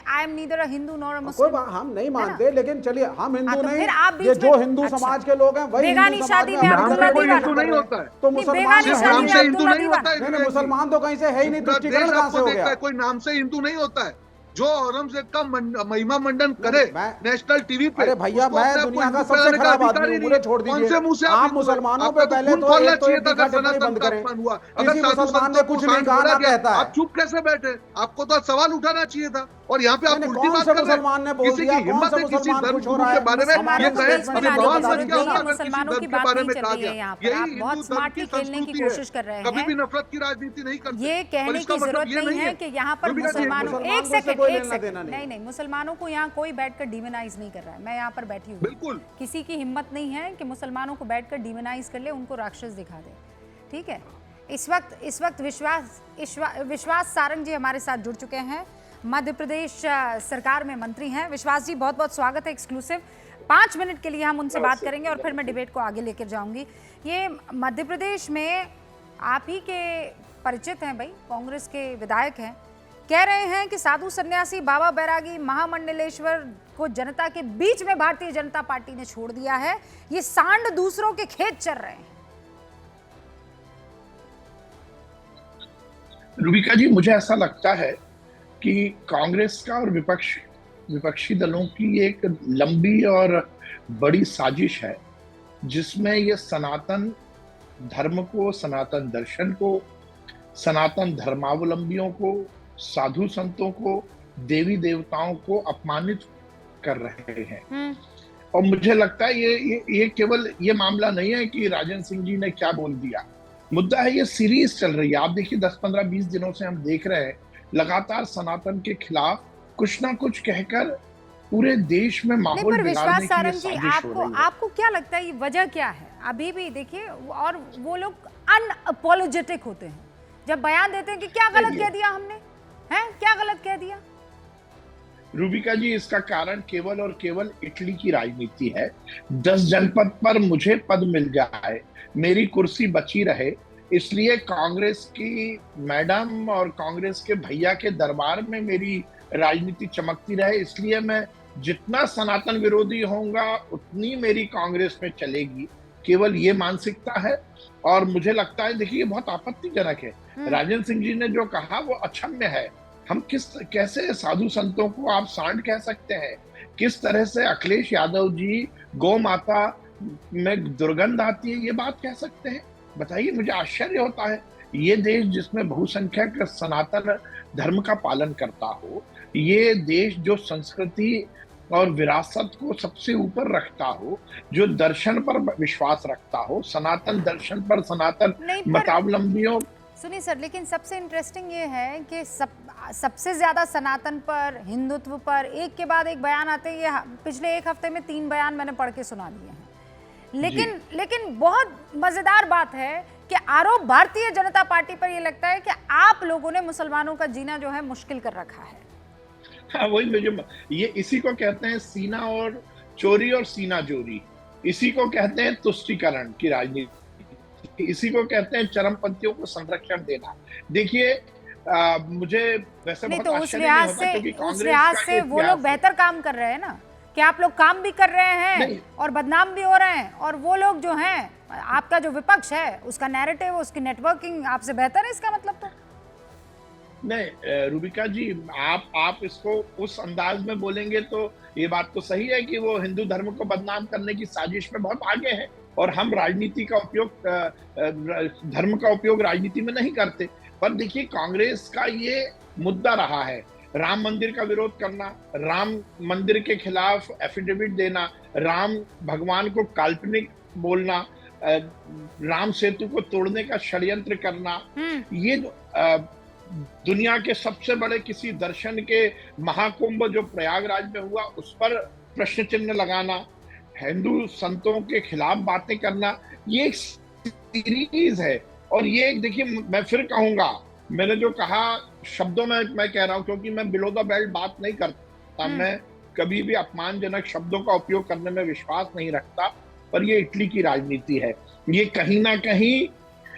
[SPEAKER 1] I am neither a Hindu nor अ
[SPEAKER 4] कोई
[SPEAKER 1] मुस्लिम।
[SPEAKER 4] बात हम नहीं मानते, लेकिन चलिए हम हिंदू
[SPEAKER 1] हाँ, तो
[SPEAKER 4] नहीं,
[SPEAKER 1] फिर आप बीच
[SPEAKER 4] ये
[SPEAKER 1] में-
[SPEAKER 4] जो हिंदू
[SPEAKER 1] अच्छा।
[SPEAKER 4] समाज के लोग हैं वही
[SPEAKER 1] बेगानी
[SPEAKER 4] हिंदू समाज
[SPEAKER 1] शादी
[SPEAKER 4] में
[SPEAKER 1] में
[SPEAKER 4] हम
[SPEAKER 5] नाम
[SPEAKER 1] अब्दुल्ला
[SPEAKER 5] से कोई
[SPEAKER 1] दीवाना
[SPEAKER 5] हिंदू नहीं होता है।
[SPEAKER 4] तो
[SPEAKER 1] नहीं,
[SPEAKER 4] मुसलमान
[SPEAKER 1] बेगानी
[SPEAKER 4] जो
[SPEAKER 5] सिर्फ
[SPEAKER 1] शादी
[SPEAKER 5] नाम
[SPEAKER 1] में
[SPEAKER 5] से
[SPEAKER 4] हैं,
[SPEAKER 5] हिंदू
[SPEAKER 1] अब्दुल्ला
[SPEAKER 5] नहीं
[SPEAKER 1] दीवाना।
[SPEAKER 5] होता है
[SPEAKER 4] नहीं,
[SPEAKER 5] विवेक जी।
[SPEAKER 4] मुसलमान तो कहीं से है ही नहीं,
[SPEAKER 5] पूरा
[SPEAKER 4] तुष्टीकरण
[SPEAKER 5] देश
[SPEAKER 4] कहाँ से
[SPEAKER 5] आपको
[SPEAKER 4] हो
[SPEAKER 5] देखता
[SPEAKER 4] गया?
[SPEAKER 5] है, कोई नाम से हिंदू नहीं होता है। जो औरंगजेब का महिमा मंडन करे नेशनल टीवी पे,
[SPEAKER 4] अरे भैया,
[SPEAKER 5] उसको
[SPEAKER 4] मैं
[SPEAKER 5] अपने
[SPEAKER 4] दुनिया
[SPEAKER 5] आपको
[SPEAKER 4] का
[SPEAKER 5] हिंदू
[SPEAKER 4] सबसे
[SPEAKER 5] कहलाने का
[SPEAKER 4] खराब
[SPEAKER 5] अधिकार
[SPEAKER 4] आदमी
[SPEAKER 5] ही
[SPEAKER 4] हूँ,
[SPEAKER 5] नहीं
[SPEAKER 4] मुझे
[SPEAKER 5] है।
[SPEAKER 4] छोड़
[SPEAKER 5] कौन
[SPEAKER 4] दीजिए।
[SPEAKER 5] से मुंह से
[SPEAKER 4] आप
[SPEAKER 5] हिंदू हैं?
[SPEAKER 4] मुसलमानों
[SPEAKER 5] आपका
[SPEAKER 4] पे पहले
[SPEAKER 5] खून
[SPEAKER 4] तो
[SPEAKER 5] खोलना
[SPEAKER 4] एक तो
[SPEAKER 5] चाहिए
[SPEAKER 4] एक
[SPEAKER 5] था अगर
[SPEAKER 4] टीका टिप्पणी
[SPEAKER 5] सनातन
[SPEAKER 4] बंद
[SPEAKER 5] का
[SPEAKER 4] करें।
[SPEAKER 5] अपमान हुआ। अगर
[SPEAKER 4] किसी
[SPEAKER 5] साधु
[SPEAKER 4] मुसलमान
[SPEAKER 5] संतों
[SPEAKER 4] ने
[SPEAKER 5] को
[SPEAKER 4] कुछ नहीं
[SPEAKER 5] सांड
[SPEAKER 4] कहा,
[SPEAKER 5] बोला
[SPEAKER 4] ना
[SPEAKER 5] गया,
[SPEAKER 4] कहता है।
[SPEAKER 5] आप चुप कैसे बैठे? आपको तो सवाल उठाना चाहिए था। और यहाँ पे आप
[SPEAKER 4] मैंने
[SPEAKER 5] उल्टी
[SPEAKER 4] कौन
[SPEAKER 5] बात
[SPEAKER 4] से
[SPEAKER 5] कर रहे
[SPEAKER 4] मुसलमान ने
[SPEAKER 5] हैं।
[SPEAKER 4] बोल
[SPEAKER 5] किसी
[SPEAKER 4] दिया?
[SPEAKER 5] की
[SPEAKER 4] कौन
[SPEAKER 5] हिम्मत
[SPEAKER 4] सा
[SPEAKER 5] है किसी
[SPEAKER 4] मुसलमान
[SPEAKER 5] धर्म
[SPEAKER 4] खुश हो
[SPEAKER 5] गुरु
[SPEAKER 4] रहा
[SPEAKER 5] के
[SPEAKER 4] है?
[SPEAKER 5] बारे में ये
[SPEAKER 1] मुसलमानों को
[SPEAKER 5] कहे
[SPEAKER 1] बीच में
[SPEAKER 5] अभी
[SPEAKER 1] लाने
[SPEAKER 5] भगवान
[SPEAKER 1] की
[SPEAKER 5] पर
[SPEAKER 1] जरूरत
[SPEAKER 5] क्या
[SPEAKER 1] नहीं
[SPEAKER 5] हुआ
[SPEAKER 1] है,
[SPEAKER 5] अगर किसी
[SPEAKER 1] मुसलमानों की
[SPEAKER 5] धर्म के
[SPEAKER 1] बात
[SPEAKER 5] बारे
[SPEAKER 1] नहीं
[SPEAKER 5] में
[SPEAKER 1] चल
[SPEAKER 5] कहा
[SPEAKER 1] रही
[SPEAKER 5] गया?
[SPEAKER 1] है यहाँ पर।
[SPEAKER 5] यही
[SPEAKER 1] आप
[SPEAKER 5] हिंदू
[SPEAKER 1] बहुत
[SPEAKER 5] धर्म की
[SPEAKER 1] स्मार्टली खेलने की
[SPEAKER 5] संस्कृति है।
[SPEAKER 1] कोशिश कर रहे
[SPEAKER 5] कभी
[SPEAKER 1] हैं।
[SPEAKER 5] भी नफरत की राजनीति नहीं करते।
[SPEAKER 1] ये
[SPEAKER 5] पर
[SPEAKER 1] कहने
[SPEAKER 5] इसका
[SPEAKER 1] की
[SPEAKER 5] मतलब
[SPEAKER 1] जरूरत
[SPEAKER 5] ये
[SPEAKER 1] नहीं है कि यहाँ पर
[SPEAKER 5] रूबिका जी,
[SPEAKER 1] मुसलमानों,
[SPEAKER 4] मुसलमान
[SPEAKER 1] एक
[SPEAKER 4] को इससे
[SPEAKER 1] सेकंड,
[SPEAKER 4] कोई
[SPEAKER 1] एक
[SPEAKER 4] लेना देना
[SPEAKER 1] सेकंड,
[SPEAKER 4] नहीं।
[SPEAKER 1] नहीं नहीं, मुसलमानों को यहाँ कोई बैठकर डिमोनाइज नहीं कर रहा है। मैं यहाँ पर बैठी हूँ,
[SPEAKER 5] बिल्कुल।
[SPEAKER 1] किसी की हिम्मत नहीं है कि मुसलमानों को बैठकर डिमोनाइज कर ले, उनको राक्षस दिखा दे। ठीक है, इस वक्त विश्वास सारंग जी हमारे साथ जुड़ चुके हैं, मध्य प्रदेश सरकार में मंत्री हैं। विश्वास जी, बहुत बहुत स्वागत है। एक्सक्लूसिव 5 मिनट के लिए हम उनसे बात करेंगे और फिर मैं डिबेट को आगे लेकर जाऊंगी। ये मध्य प्रदेश में आप ही के परिचित हैं भाई, कांग्रेस के विधायक हैं, कह रहे हैं कि साधु सन्यासी बाबा बैरागी महामंडलेश्वर को जनता के बीच में भारतीय जनता पार्टी ने छोड़ दिया है। ये सांड दूसरों के खेत चर रहे हैं।
[SPEAKER 6] रूबिका जी, मुझे ऐसा लगता है कि कांग्रेस का और विपक्षी दलों की एक लंबी और बड़ी साजिश है, जिसमें ये सनातन धर्म को, सनातन दर्शन को, सनातन धर्मावलंबियों को, साधु संतों को, देवी देवताओं को अपमानित कर रहे हैं। और मुझे लगता है ये केवल ये मामला नहीं है कि राजन सिंह जी ने क्या बोल दिया। मुद्दा है, ये सीरीज चल रही है। आप देखिए 10, 15, 20 दिनों से हम देख रहे हैं लगातार सनातन के खिलाफ कुछ ना कुछ कहकर पूरे देश में माहौल बिगाड़ने की ये साजिश हो रही है।
[SPEAKER 1] आपको क्या लगता है ये वजह क्या है? अभी भी देखिए, और वो लोग अनअपोलोजेटिक होते हैं जब बयान देते हैं कि क्या गलत कह दिया हमने, हैं क्या गलत कह दिया।
[SPEAKER 6] रूबिका जी, इसका कारण केवल और केवल इटली की राजनीति है। 10 जनपद पर मुझे पद मिल जाए, मेरी कुर्सी बची रहे, इसलिए कांग्रेस की मैडम और कांग्रेस के भैया के दरबार में मेरी राजनीति चमकती रहे, इसलिए मैं जितना सनातन विरोधी होऊंगा उतनी मेरी कांग्रेस में चलेगी। केवल ये मानसिकता है। और मुझे लगता है, देखिए, ये बहुत आपत्तिजनक है। राजन सिंह जी ने जो कहा वो अक्षम्य है। हम कैसे साधु संतों को आप सांड कह सकते हैं? किस तरह से अखिलेश यादव जी गौ माता में दुर्गंध आती है, ये बात कह सकते हैं? बताइए, मुझे आश्चर्य होता है। ये देश जिसमें बहुसंख्यक सनातन धर्म का पालन करता हो, ये देश जो संस्कृति और विरासत को सबसे ऊपर रखता हो, जो दर्शन पर विश्वास रखता हो, सनातन दर्शन पर, सनातन मतावलंबियों।
[SPEAKER 1] सुनिए सर, लेकिन सबसे इंटरेस्टिंग ये है कि सबसे ज्यादा सनातन पर, हिंदुत्व पर एक के बाद एक बयान आते हैं। ये पिछले 1 हफ्ते में 3 बयान मैंने पढ़ के सुना दिए हैं। लेकिन बहुत मजेदार बात है कि आरोप भारतीय जनता पार्टी पर ये लगता है कि आप लोगों ने मुसलमानों का जीना जो है मुश्किल कर रखा है।
[SPEAKER 6] हाँ, वही मुझे ये इसी को कहते हैं सीना और चोरी और सीना जोरी। इसी को कहते हैं तुष्टीकरण की राजनीति। इसी को कहते हैं चरमपंथियों को संरक्षण देना। देखिए, मुझे वैसे
[SPEAKER 1] नहीं,
[SPEAKER 6] बहुत
[SPEAKER 1] तो
[SPEAKER 6] आश्चर्य नहीं होता, क्योंकि
[SPEAKER 1] उस लिहाज से वो लोग बेहतर काम कर रहे हैं ना, कि आप लोग काम भी कर रहे हैं और बदनाम भी हो रहे हैं, और वो लोग जो हैं, आपका जो विपक्ष है उसका नैरेटिव, उसकी नेटवर्किंग आपसे बेहतर है, इसका मतलब तो
[SPEAKER 6] नहीं। रूबिका जी, आप इसको उस अंदाज में बोलेंगे तो ये बात तो सही है कि वो हिंदू धर्म को बदनाम करने की साजिश में बहुत आगे है, और हम राजनीति का उपयोग, धर्म का उपयोग राजनीति में नहीं करते। पर देखिए, कांग्रेस का ये मुद्दा रहा है, राम मंदिर का विरोध करना, राम मंदिर के खिलाफ एफिडेविट देना, राम भगवान को काल्पनिक बोलना, राम सेतु को तोड़ने का षड्यंत्र करना, ये दुनिया के सबसे बड़े किसी दर्शन के महाकुंभ जो प्रयागराज में हुआ उस पर प्रश्न चिन्ह लगाना, हिंदू संतों के खिलाफ बातें करना, ये एक सीरीज है। और ये देखिए, मैं फिर कहूंगा, मैंने जो कहा शब्दों में मैं कह रहा हूं, क्योंकि मैं बिलो द बेल्ट बात नहीं करता, मैं कभी भी अपमानजनक शब्दों का उपयोग करने में विश्वास नहीं रखता। पर ये इटली की राजनीति है, ये कहीं ना कहीं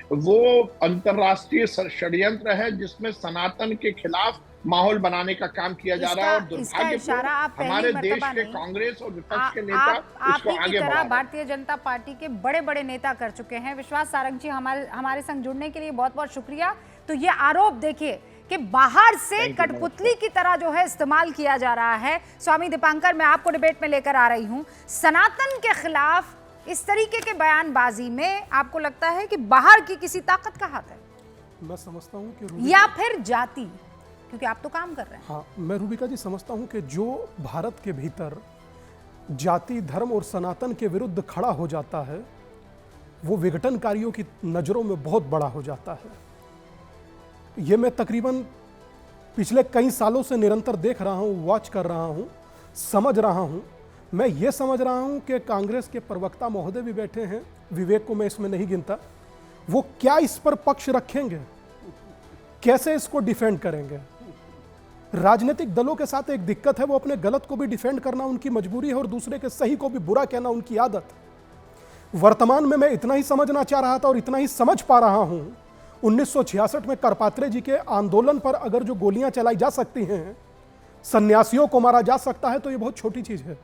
[SPEAKER 6] वो अंतरराष्ट्रीय षड्यंत्र है जिसमें सनातन के खिलाफ माहौल बनाने का काम किया जा रहा है। और दुर्भाग्यपूर्ण हमारे देश के कांग्रेस और विपक्ष के नेता इसको आगे बढ़ा रहे हैं।
[SPEAKER 1] भारतीय जनता पार्टी के बड़े बड़े नेता कर चुके हैं। विश्वास सारंग जी, हमारे संग जुड़ने के लिए बहुत बहुत शुक्रिया। तो ये आरोप देखिए कि बाहर से
[SPEAKER 6] Thank you,
[SPEAKER 1] कठपुतली की तरह जो है इस्तेमाल किया जा रहा है। स्वामी दीपांकर, मैं आपको डिबेट में लेकर आ रही हूं। सनातन के खिलाफ इस तरीके के बयानबाजी में आपको लगता है कि बाहर की किसी ताकत का हाथ है?
[SPEAKER 7] मैं समझता हूँ कि
[SPEAKER 1] या फिर जाति, क्योंकि आप तो काम कर रहे हैं।
[SPEAKER 7] हाँ, मैं रूबिका जी समझता हूँ कि जो भारत के भीतर जाति, धर्म और सनातन के विरुद्ध खड़ा हो जाता है वो विघटनकारियों की नज़रों में बहुत बड़ा हो जाता है। ये मैं तकरीबन पिछले कई सालों से निरंतर देख रहा हूँ, वॉच कर रहा हूँ, समझ रहा हूँ। मैं ये समझ रहा हूँ कि कांग्रेस के प्रवक्ता महोदय भी बैठे हैं, विवेक को मैं इसमें नहीं गिनता, वो क्या इस पर पक्ष रखेंगे, कैसे इसको डिफेंड करेंगे। राजनीतिक दलों के साथ एक दिक्कत है, वो अपने गलत को भी डिफेंड करना उनकी मजबूरी है और दूसरे के सही को भी बुरा कहना उनकी आदत। वर्तमान में मैं इतना ही समझना चाह रहा था और इतना ही समझ पा रहा हूं, 1966 में करपात्रे जी के आंदोलन पर अगर जो गोलियां चलाई जा सकती हैं, सन्यासियों को मारा जा सकता है, तो ये बहुत छोटी चीज है।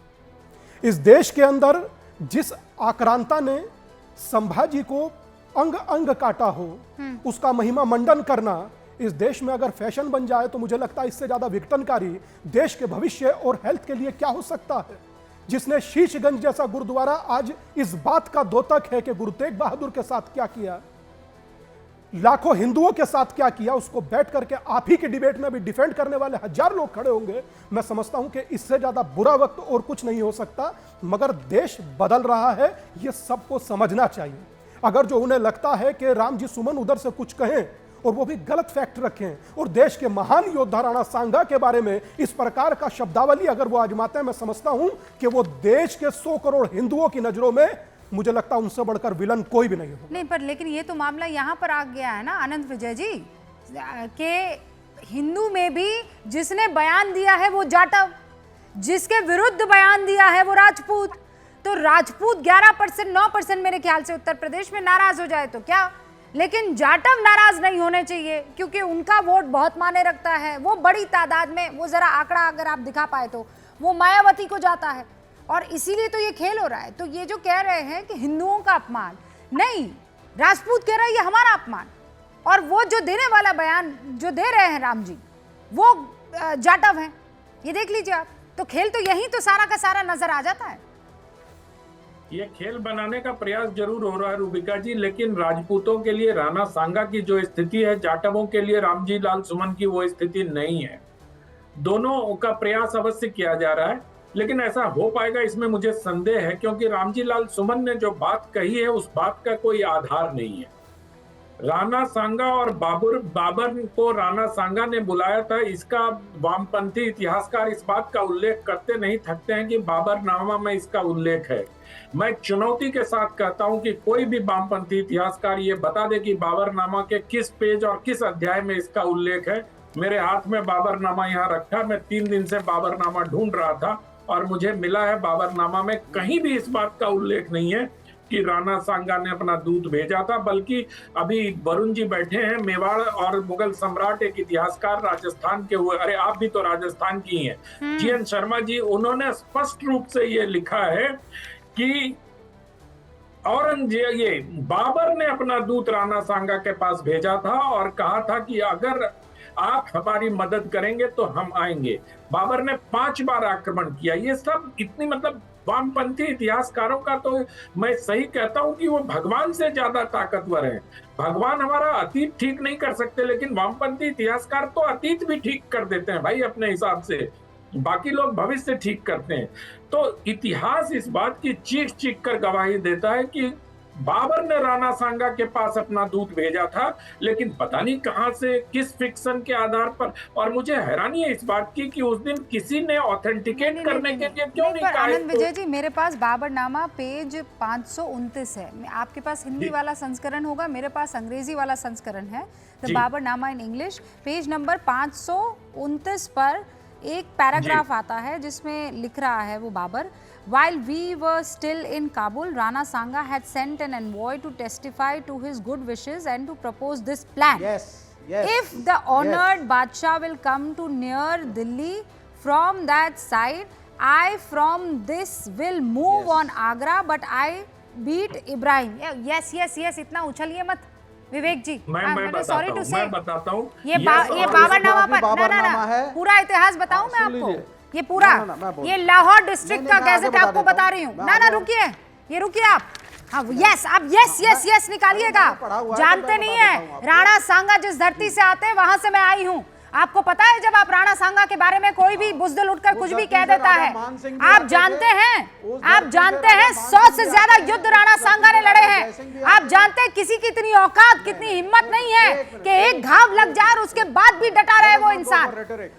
[SPEAKER 7] इस देश के अंदर जिस आक्रांता ने संभाजी को अंग अंग काटा हो, उसका महिमा मंडन करना इस देश में अगर फैशन बन जाए तो मुझे लगता है इससे ज्यादा विघटनकारी देश के भविष्य और हेल्थ के लिए क्या हो सकता है। जिसने शीशगंज जैसा गुरुद्वारा आज इस बात का द्योतक है कि गुरु तेग बहादुर के साथ क्या किया, लाखों हिंदुओं के साथ क्या किया, उसको बैठ करके आप ही की डिबेट में भी डिफेंड करने वाले 1000 लोग खड़े होंगे। मैं समझता हूं कि इससे ज्यादा बुरा वक्त और कुछ नहीं हो सकता। मगर देश बदल रहा है, यह सबको समझना चाहिए। अगर जो उन्हें लगता है कि राम जी सुमन उधर से कुछ कहें और वो भी गलत फैक्ट रखें और देश के महान योद्धा राणा सांगा के बारे में इस प्रकार का शब्दावली अगर वो आजमाते हैं, मैं समझता हूं कि वो देश के 100 करोड़ हिंदुओं की नजरों में मुझे लगता है उनसे बढ़कर विलन कोई भी नहीं हो।
[SPEAKER 1] नहीं, पर लेकिन ये तो मामला यहाँ पर आ गया है ना आनंद विजय जी, कि हिंदू में भी जिसने बयान दिया है वो जाटव, जिसके विरुद्ध बयान दिया है वो राजपूत। तो राजपूत 11% 9% मेरे ख्याल से उत्तर प्रदेश में नाराज हो जाए तो क्या, लेकिन जाटव नाराज नहीं होने चाहिए क्योंकि उनका वोट बहुत मायने रखता है। वो बड़ी तादाद में, वो जरा आंकड़ा अगर आप दिखा पाए तो वो मायावती को जाता है, और इसीलिए तो ये खेल हो रहा है। तो ये जो कह रहे हैं कि हिंदुओं का अपमान, नहीं, राजपूत कह रहा है ये हमारा अपमान, और वो जो देने वाला बयान जो दे रहे हैं राम जी वो जाटव हैं। ये देख लीजिए आप, तो खेल तो यही तो सारा का सारा नजर आ जाता है।
[SPEAKER 8] ये खेल बनाने का प्रयास जरूर हो रहा है रूबिका जी, लेकिन राजपूतों के लिए राणा सांगा की जो स्थिति है, जाटवों के लिए रामजी लाल सुमन की वो स्थिति नहीं है। दोनों का प्रयास अवश्य किया जा रहा है, लेकिन ऐसा हो पाएगा इसमें मुझे संदेह है, क्योंकि रामजी लाल सुमन ने जो बात कही है उस बात का कोई आधार नहीं है। राणा सांगा और बाबर को राणा सांगा ने बुलाया था, इसका वामपंथी इतिहासकार इस बात का उल्लेख करते नहीं थकते हैं कि बाबरनामा में इसका उल्लेख है। मैं चुनौती के साथ कहता हूं कि कोई भी वामपंथी इतिहासकार ये बता दे कि बाबरनामा के किस पेज और किस अध्याय में इसका उल्लेख है। मेरे हाथ में बाबरनामा यहाँ रखा, मैं 3 दिन से बाबरनामा ढूंढ रहा था और मुझे मिला है बाबरनामा में कहीं भी इस बात का उल्लेख नहीं है कि राणा सांगा ने अपना दूत भेजा था। बल्कि अभी वरुण जी बैठे हैं, मेवाड़ और मुगल सम्राट एक इतिहासकार राजस्थान के हुए, अरे आप भी तो राजस्थान की हैं, जीएन शर्मा जी, उन्होंने स्पष्ट रूप से ये लिखा है कि औरंगजेब, ये बाबर ने अपना दूत राणा सांगा के पास भेजा था और कहा था कि अगर आप हमारी मदद करेंगे तो हम आएंगे। बाबर ने 5 बार आक्रमण किया। ये सब इतनी, मतलब वामपंथी इतिहासकारों का तो मैं सही कहता हूं कि वो भगवान से ज्यादा ताकतवर है। भगवान हमारा अतीत ठीक नहीं कर सकते, लेकिन वामपंथी इतिहासकार तो अतीत भी ठीक कर देते हैं भाई अपने हिसाब से, बाकी लोग भविष्य ठीक करते हैं। तो इतिहास इस बात की चीख चीख कर गवाही देता है कि बाबर ने राणा सांगा के पास अपना दूत भेजा था, लेकिन पता नहीं कहां से, किस फिक्शन के आधार पर। और मुझे हैरानी है इस बात की कि उस दिन किसी ने ऑथेंटिकेट करने के लिए क्यों नहीं कहा।
[SPEAKER 1] आनंद विजय जी, मेरे पास बाबरनामा पेज 529 है। आपके पास हिंदी वाला संस्करण होगा, मेरे पास अंग्रेजी वाला संस्करण है। The Baburnama in English, page number 529 पर एक पैराग्राफ आता है जिसमें लिख रहा है वो Babar, while we were still in Kabul, Rana Sanga had sent an envoy to testify to his good wishes and to propose this plan.
[SPEAKER 4] Yes, yes.
[SPEAKER 1] If the honored Badshah will come to near Delhi from that side, I from this will move on Agra, but I beat Ibrahim. Yes, yes, yes, इतना उछलिए मत, विवेक जी,
[SPEAKER 8] मैं
[SPEAKER 1] सॉरी टू से,
[SPEAKER 8] मैं बताता हूँ
[SPEAKER 1] ये बाबरनामा पर
[SPEAKER 4] बाबरनामा है।
[SPEAKER 1] पूरा इतिहास बताऊं मैं
[SPEAKER 4] सुन
[SPEAKER 1] आपको,
[SPEAKER 4] लीजिए।
[SPEAKER 1] ये पूरा
[SPEAKER 4] मैं बोल
[SPEAKER 1] ये लाहौर डिस्ट्रिक्ट का
[SPEAKER 4] नहीं, मैं आगे
[SPEAKER 1] गैजेट
[SPEAKER 4] बता
[SPEAKER 1] आपको
[SPEAKER 4] देता
[SPEAKER 1] बता
[SPEAKER 4] हूं।
[SPEAKER 1] रही हूँ।
[SPEAKER 4] मैं
[SPEAKER 1] ना
[SPEAKER 4] आगे
[SPEAKER 1] रुकिए, ये रुकिए आप। हाँ यस, आप यस निकालिएगा।
[SPEAKER 4] पढ़ा हुआ है,
[SPEAKER 1] जानते
[SPEAKER 4] मैं
[SPEAKER 1] नहीं
[SPEAKER 4] बता
[SPEAKER 1] है
[SPEAKER 4] देता हूं आपको।
[SPEAKER 1] राणा सांगा जिस धरती से आते हैं वहां से मैं आई हूँ। आपको पता है जब आप राणा सांगा के बारे में कोई भी बुजदिल उठकर कुछ भी कह देता है, आप जानते हैं, आप जानते हैं 100 से ज्यादा युद्ध राणा सांगा ने लड़े हैं। आप जानते हैं किसी की इतनी औकात, कितनी हिम्मत नहीं है कि एक घाव लग जाए और उसके बाद भी डटा रहे वो इंसान।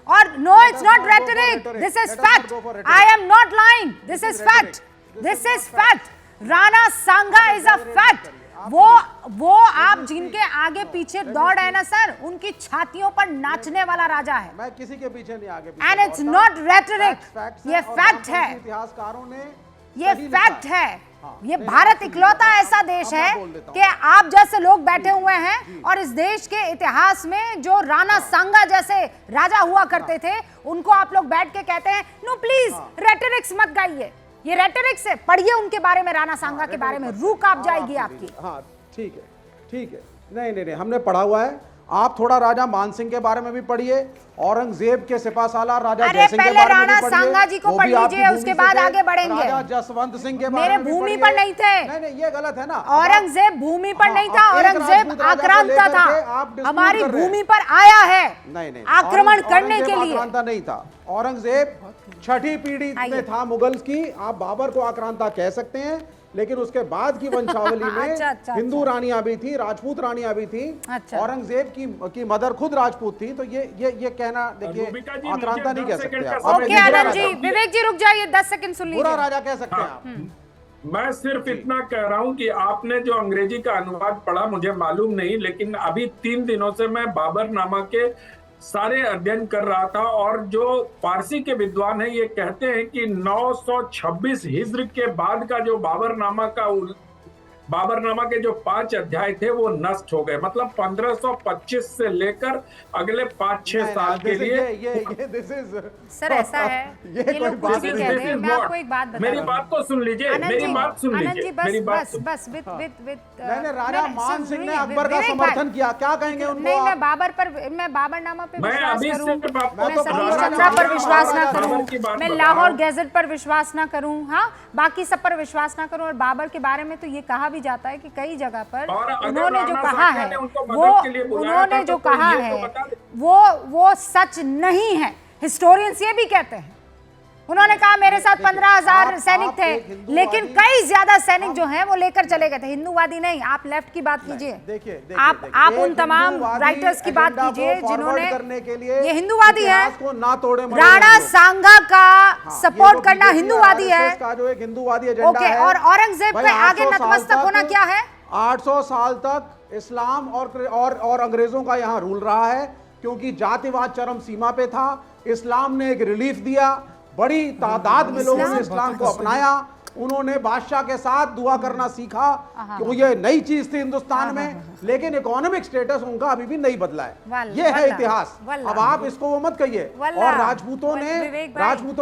[SPEAKER 1] और no, it's not rhetoric, this is fact. I am not lying, this is fact, this is fact. Rana Sanga is a fact. वो आप जिनके आगे पीछे दौड़ रहे हैं ना सर, उनकी छातियों पर नाचने वाला राजा है।
[SPEAKER 4] मैं किसी के पीछे नहीं आगे पीछे
[SPEAKER 1] एंड इट्स नॉट रेटरिक, ये फैक्ट है,
[SPEAKER 4] इतिहासकारों ने
[SPEAKER 1] ये
[SPEAKER 4] सही
[SPEAKER 1] फैक्ट
[SPEAKER 4] लिखा
[SPEAKER 1] है। ये भारत इकलौता ऐसा देश है कि आप जैसे लोग बैठे हुए हैं और इस देश के इतिहास में जो राणा सांगा जैसे राजा हुआ करते थे, उनको आप लोग बैठ के कहते हैं नो प्लीज रेटरिक्स मत गाइए। ये रेटरिक्स है, पढ़िए उनके बारे में, राणा सांगा के बारे में, रूह कांप जाएगी आपकी।
[SPEAKER 4] हाँ ठीक है, ठीक है। नहीं, हमने पढ़ा हुआ है। आप थोड़ा राजा मानसिंह के बारे में भी पढ़िए, औरंगजेब के सिपा सालार राजा जयसिंह के बारे में भी पढ़िए।
[SPEAKER 1] सांगा जी को पढ़ लीजिए, उसके बाद आगे बढ़ेंगे।
[SPEAKER 4] राजा जसवंत सिंह के बारे
[SPEAKER 1] मेरे
[SPEAKER 4] में
[SPEAKER 1] भूमि पर नहीं थे।
[SPEAKER 4] नहीं, ये गलत है ना।
[SPEAKER 1] औरंगजेब भूमि पर नहीं था, औरंगजेब आक्रांता था, हमारी भूमि पर आया है
[SPEAKER 4] नहीं,
[SPEAKER 1] आक्रमण करने के लिए।
[SPEAKER 4] आक्रांता नहीं था, औरंगजेब छठी पीढ़ी में था मुगल्स की। आप बाबर को आक्रांता कह सकते हैं, लेकिन उसके बाद की वंशावली में
[SPEAKER 1] अच्छा,
[SPEAKER 4] हिंदू रानियां भी थी, राजपूत रानियां भी थी।
[SPEAKER 1] अच्छा।
[SPEAKER 4] औरंगजेब की मदर खुद राजपूत थी। तो ये कहना देखिए आक्रांता नहीं कह सकते आप।
[SPEAKER 1] ओके आनंद जी, विवेक जी रुक जाइए, 10 सेकंड सुन
[SPEAKER 4] पूरा
[SPEAKER 1] लीजिए।
[SPEAKER 4] राजा कह सकते हैं आप।
[SPEAKER 8] मैं सिर्फ इतना कह रहा हूं कि आपने जो अंग्रेजी का अनुवाद पढ़ा मुझे मालूम नहीं, लेकिन अभी 3 दिनों से मैं बाबरनामा के सारे अध्ययन कर रहा था और जो फारसी के विद्वान हैं ये कहते हैं कि 926 हिज्र के बाद का जो बाबरनामा के जो 5 अध्याय थे वो नष्ट हो गए। मतलब 1525 से लेकर अगले 5-6 साल के लिए
[SPEAKER 1] सर ऐसा है, ये लोग कुछ भी कहते हैं। मैं आपको एक बात बता
[SPEAKER 8] मेरी बात को सुन लीजिए, मेरी बात सुन लीजिए, मेरी बात सुन।
[SPEAKER 1] बस विद
[SPEAKER 4] राजा मान सिंह ने अकबर का समर्थन किया, क्या कहेंगे उनको?
[SPEAKER 1] नहीं, मैं बाबरनामा पे
[SPEAKER 8] मैं
[SPEAKER 1] विश्वास
[SPEAKER 8] अभी
[SPEAKER 1] करूं,
[SPEAKER 8] सिर्फ आपको
[SPEAKER 1] मैं सतीश चंद्रा पर विश्वास ना करूं, मैं लाहौर गैजेट पर विश्वास ना करूं, हाँ बाकी सब पर विश्वास ना करूं। और बाबर के बारे में तो ये कहा भी जाता है कि कई जगह पर उन्होंने जो कहा है, उन्होंने जो कहा है वो सच नहीं है। हिस्टोरियंस ये भी कहते हैं। उन्होंने कहा मेरे साथ 15,000 सैनिक थे, लेकिन कई ज्यादा सैनिक जो हैं वो लेकर चले गए थे। हिंदूवादी नहीं, आप लेफ्ट की बात कीजिए, आप उन तमाम राइटर्स की बात कीजिए जिन्होंने ये हिंदूवादी है। राणा सांगा का सपोर्ट करना हिंदूवादी है
[SPEAKER 4] का जो एक हिंदूवादी एजेंडा
[SPEAKER 1] ओके। और औरंगजेब पे आगे नतमस्तक होना क्या है?
[SPEAKER 4] 800 साल तक इस्लाम और अंग्रेजों का यहाँ रूल रहा है, क्योंकि जातिवाद चरम सीमा पे था। इस्लाम ने एक रिलीफ दिया, बड़ी तादाद में लोगों ने इस्लाम को अपनाया। उन्होंने बादशाह के साथ दुआ करना सीखा, क्योंकि ये नई चीज थी हिंदुस्तान में। लेकिन इकोनॉमिक स्टेटस उनका अभी भी नहीं बदला है। ये है इतिहास। अब आप इसको वो मत कहिए। और राजपूतों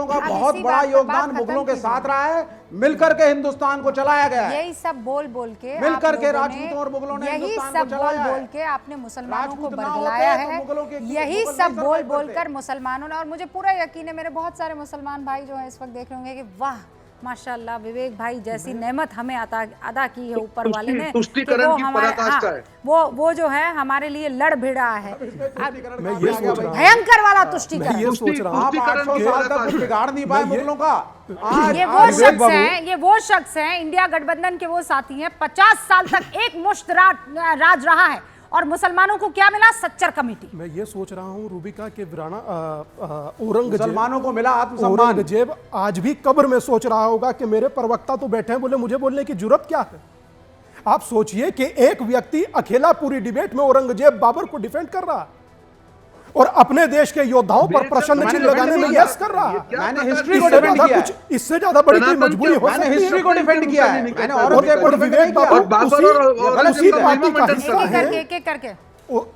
[SPEAKER 4] का बहुत बड़ा योगदान मुगलों के साथ रहा है। मिलकर के हिंदुस्तान को चलाया गया है।
[SPEAKER 1] यही सब बोल के
[SPEAKER 4] मिलकर के राजपूतों और मुगलों ने
[SPEAKER 1] यही सब बोल के आपने मुसलमानों को बरगलाया है। यही सब बोल कर मुसलमानों ने, और मुझे पूरा यकीन है मेरे बहुत सारे मुसलमान भाई जो है इस वक्त देख रहे होंगे कि वाह माशाल्लाह विवेक भाई जैसी नेमत हमें अदा की है ऊपर वाले ने,
[SPEAKER 5] तुष्टिकरण की पराकाष्ठा है।
[SPEAKER 1] वो जो है हमारे लिए लड़ भिड़ा है,
[SPEAKER 7] मैं ये सोच रहा हूं,
[SPEAKER 1] भयंकर वाला तुष्टिकरण।
[SPEAKER 7] ये सोच रहा हूं,
[SPEAKER 4] आप 800 साल तक बिगाड़ नहीं पाए मुगलों का।
[SPEAKER 1] ये वो शख्स हैं, इंडिया गठबंधन के वो साथी हैं, 50 साल तक एक मुश्त राज रहा है और मुसलमानों को क्या मिला? सच्चर कमेटी।
[SPEAKER 7] मैं ये सोच रहा हूँ रूबिका के
[SPEAKER 4] मुसलमानों को मिला आत्मसम्मान।
[SPEAKER 7] औरंगजेब आज भी कब्र में सोच रहा होगा कि मेरे प्रवक्ता तो बैठे हैं, बोले मुझे बोलने की जरूरत क्या है। आप सोचिए कि एक व्यक्ति अकेला पूरी डिबेट में औरंगजेब बाबर को डिफेंड कर रहा है और अपने देश के योद्धाओं पर प्रश्न चिन्ह लगाने में यस कर रहा है।
[SPEAKER 4] मैंने हिस्ट्री को डिफेंड किया है।
[SPEAKER 7] इससे ज्यादा बड़ी कोई मजबूरी हो सकती है?
[SPEAKER 4] हिस्ट्री को डिफेंड किया है मैंने, औरंगजेब को डिफेंड नहीं किया।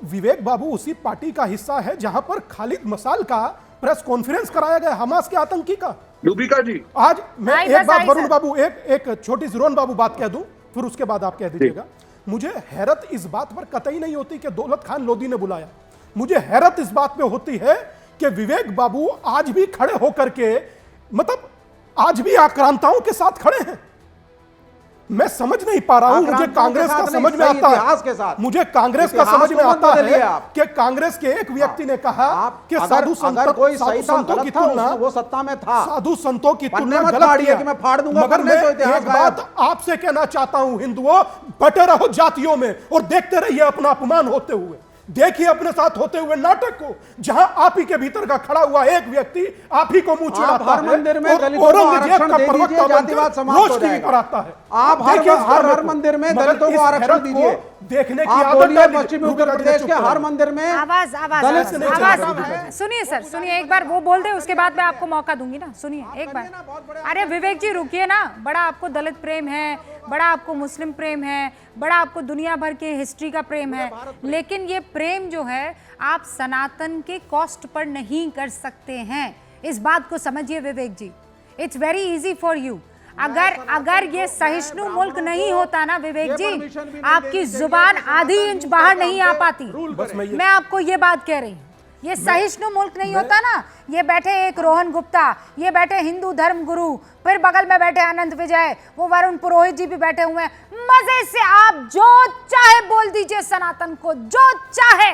[SPEAKER 7] विवेक बाबू उसी पार्टी का हिस्सा है जहां पर खालिद मसाल का प्रेस कॉन्फ्रेंस कराया गया हमास के आतंकी का।
[SPEAKER 5] रूबिका जी
[SPEAKER 7] आज मैं एक बात वरुण बाबू, एक छोटी सी रोहन बाबू बात कह दूं, फिर उसके बाद आप कह दीजिएगा। मुझे हैरत इस बात पर कतई नहीं होती कि दौलत खान लोधी ने बुलाया। मुझे हैरत इस बात पे होती है कि विवेक बाबू आज भी खड़े होकर के, मतलब आज भी आक्रांताओं के साथ खड़े हैं। मैं समझ नहीं पा रहा हूं, मुझे कांग्रेस का समझ में आता है, मुझे कांग्रेस का समझ में आता है कि कांग्रेस के एक व्यक्ति ने कहा कि साधु संतों की तुलना,
[SPEAKER 4] वो सत्ता में था,
[SPEAKER 7] साधु संतों की तुलना
[SPEAKER 4] मत
[SPEAKER 7] गलत
[SPEAKER 4] फाड़िए
[SPEAKER 7] किया।
[SPEAKER 4] कि मैं फाड़ दूंगा,
[SPEAKER 7] मगर
[SPEAKER 4] पन्ने
[SPEAKER 7] मैं
[SPEAKER 4] तो इतिहास
[SPEAKER 7] एक बात आपसे कहना चाहता हूं, हिंदुओं बटे रहो जातियों में और देखते रहिए अपना अपमान होते हुए। देखिए अपने साथ होते हुए नाटक को, जहां आप ही के भीतर का खड़ा हुआ एक व्यक्ति आप ही को मुंह चिढ़ाता है
[SPEAKER 4] मंदिर में
[SPEAKER 7] और
[SPEAKER 4] दलितों को
[SPEAKER 7] औरंगजेब
[SPEAKER 4] आरक्षण
[SPEAKER 7] का
[SPEAKER 4] दे
[SPEAKER 7] प्रवक्ता
[SPEAKER 4] दीजिए, जातिवाद
[SPEAKER 7] बनकर
[SPEAKER 4] समाप्त हो
[SPEAKER 7] रोज टीवी पर
[SPEAKER 4] जाएगा।
[SPEAKER 7] आता है।
[SPEAKER 4] आप हर मंदिर में दलितों को आरक्षण दीजिए।
[SPEAKER 7] देखने की
[SPEAKER 4] आप
[SPEAKER 7] आदत
[SPEAKER 4] बोलिए
[SPEAKER 7] डालिए।
[SPEAKER 4] पश्चिमी उत्तर प्रदेश के हर मंदिर में
[SPEAKER 1] आवाज
[SPEAKER 4] दलित से नहीं चल रहा है।
[SPEAKER 1] सुनिए सर, सुनिए एक बार वो बोल दे, उसके बाद मैं आपको मौका दूंगी ना। सुनिए एक बार। अरे विवेक जी रुकिए ना, बड़ा आपको दलित प्रेम है, बड़ा आपको मुस्लिम प्रेम है, बड़ा आपको दुनिया भर के हिस्ट्री का प्रेम है, लेकिन ये प्रेम जो है आप सनातन के कॉस्ट पर नहीं कर सकते हैं। इस बात को समझिए Vivek ji, it's very easy for you. अगर ये सहिष्णु मुल्क नहीं होता ना विवेक जी, आपकी जुबान आधी इंच बाहर नहीं आ पाती। मैं आपको ये बात कह रही हूँ, ये सहिष्णु मुल्क नहीं होता ना, ये बैठे एक रोहन गुप्ता, ये बैठे हिंदू धर्म गुरु, फिर बगल में बैठे अनंत विजय, वो वरुण पुरोहित जी भी बैठे हुए हैं, मजे से आप जो चाहे बोल दीजिए सनातन को, जो चाहे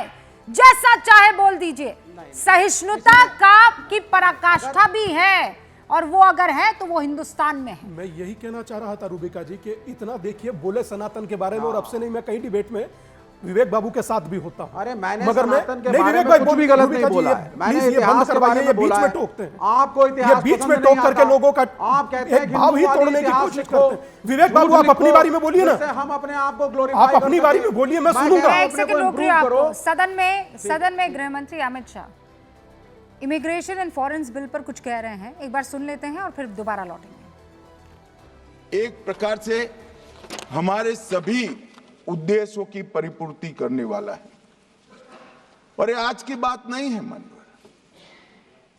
[SPEAKER 1] जैसा चाहे बोल दीजिए। सहिष्णुता की पराकाष्ठा भी है, और वो अगर है तो वो हिंदुस्तान में है।
[SPEAKER 7] मैं यही कहना चाह रहा था रूबिका जी कि इतना देखिए बोले सनातन के बारे में, और अब से नहीं मैं कहीं डिबेट में विवेक बाबू के साथ भी होता हूं।
[SPEAKER 4] अरे मैंने
[SPEAKER 7] मगर
[SPEAKER 4] सनातन के
[SPEAKER 7] नहीं,
[SPEAKER 4] बारे
[SPEAKER 7] विवेक
[SPEAKER 4] में
[SPEAKER 7] भाई
[SPEAKER 4] कुछ भी गलत नहीं बोला है।
[SPEAKER 7] मैंने
[SPEAKER 4] मैंने
[SPEAKER 7] ये बंद करवाइए, ये बीच में टोकते हैं।
[SPEAKER 4] आपको इतिहास
[SPEAKER 7] ये बीच में टोक करके लोगों का
[SPEAKER 4] आप कहते हैं
[SPEAKER 7] एक भाव ही तोड़ने की कोशिश करते हैं। विवेक बाबू आप अपनी बारी में बोलिए ना,
[SPEAKER 4] हम अपने आप को ग्लोरीफाई
[SPEAKER 7] आप अपनी बारी में बोलिए, मैं सुनूंगा।
[SPEAKER 1] एक सेकंड रोकिए आपको। सदन में गृह मंत्री Amit Shah immigration and foreign bill पर कुछ कह रहे हैं, एक बार सुन लेते हैं और फिर दोबारा लौटेंगे।
[SPEAKER 9] एक प्रकार से हमारे सभी उद्देश्यों की परिपूर्ति करने वाला है, और ये आज की बात नहीं है मानवर।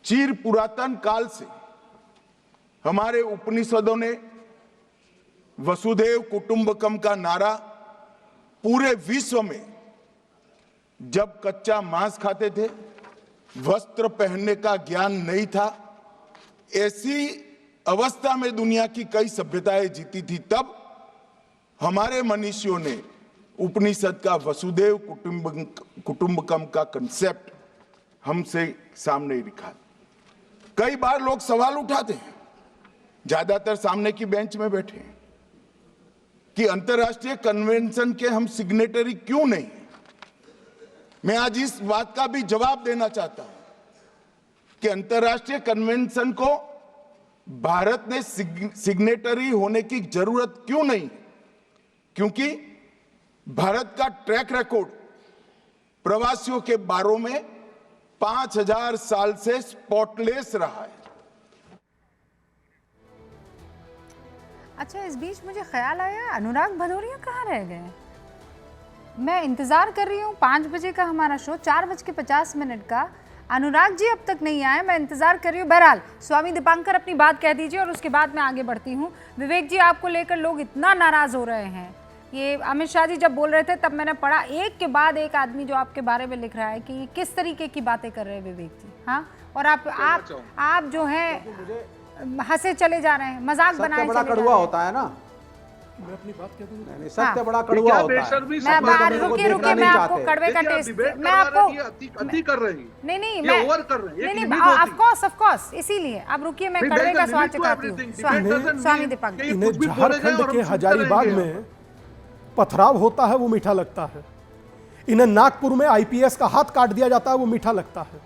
[SPEAKER 9] चिर पुरातन काल से हमारे उपनिषदों ने वसुधैव कुटुंबकम का नारा पूरे विश्व में, जब कच्चा मांस खाते थे, वस्त्र पहनने का ज्ञान नहीं था, ऐसी अवस्था में दुनिया की कई सभ्यताएं जीती थी, तब हमारे मनीषियों ने उपनिषद का वसुधैव कुटुंबकम का कंसेप्ट हमसे सामने रखा। कई बार लोग सवाल उठाते हैं, ज्यादातर सामने की बेंच में बैठे हैं, कि अंतर्राष्ट्रीय कन्वेंशन के हम सिग्नेटरी क्यों नहीं। मैं आज इस बात का भी जवाब देना चाहता हूं कि अंतर्राष्ट्रीय कन्वेंशन को भारत ने सिग्नेटरी होने की जरूरत क्यों नहीं, क्योंकि भारत का ट्रैक रिकॉर्ड प्रवासियों के बारे में 5000 साल से स्पॉटलेस रहा है।
[SPEAKER 1] अच्छा, इस बीच मुझे ख्याल आया अनुराग भदौरिया कहाँ रह गए? मैं इंतजार कर रही हूँ 5 बजे का हमारा शो, 4:50 का। अनुराग जी अब तक नहीं आए, मैं इंतजार कर रही हूँ। बहरहाल स्वामी दीपांकर अपनी बात कह दीजिए और उसके बाद मैं आगे बढ़ती हूँ। विवेक जी, आपको लेकर लोग इतना नाराज हो रहे हैं। ये अमित शाह जी जब बोल रहे थे तब मैंने पढ़ा, एक के बाद एक आदमी जो आपके बारे में लिख रहा है कि किस तरीके की बातें कर रहे हैं विवेक जी। हाँ, और आप जो है हंसे चले जा रहे हैं, मजाक बनाए
[SPEAKER 4] बड़ा कड़वा होता है ना।
[SPEAKER 7] मैं अपनी बात कह दूं,
[SPEAKER 4] नहीं, सत्य बड़ा कड़वा होता है।
[SPEAKER 1] रुकिए, मैं आपको कड़वे का टेस्ट, मैं आपको
[SPEAKER 5] अति कर रही है।
[SPEAKER 1] नहीं,
[SPEAKER 5] मैं ओवर कर रही है।
[SPEAKER 1] नहीं, ऑफ कोर्स, इसीलिए अब रुकिए, मैं कड़वे का स्वाद चखाती हूँ। स्वामी दीपांकर,
[SPEAKER 7] इन्हें झारखंड के हजारीबाग में पथराव होता है वो मीठा लगता है, इन्हें नागपुर में आईपीएस का हाथ काट दिया जाता है वो मीठा लगता है,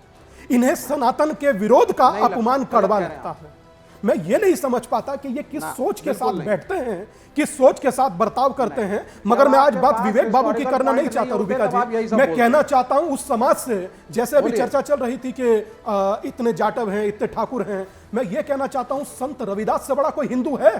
[SPEAKER 7] इन्हें सनातन के विरोध का अपमान कड़वा लगता है। मैं ये नहीं समझ पाता कि ये किस सोच के साथ बैठते हैं, किस सोच के साथ बर्ताव करते हैं। मगर मैं आज बात विवेक बाबू की करना नहीं चाहता रूबिका जी, मैं कहना चाहता हूं उस समाज से, जैसे अभी चर्चा चल रही थी कि इतने जाटव हैं, इतने ठाकुर हैं, मैं ये कहना चाहता हूं संत रविदास से बड़ा कोई हिंदू है?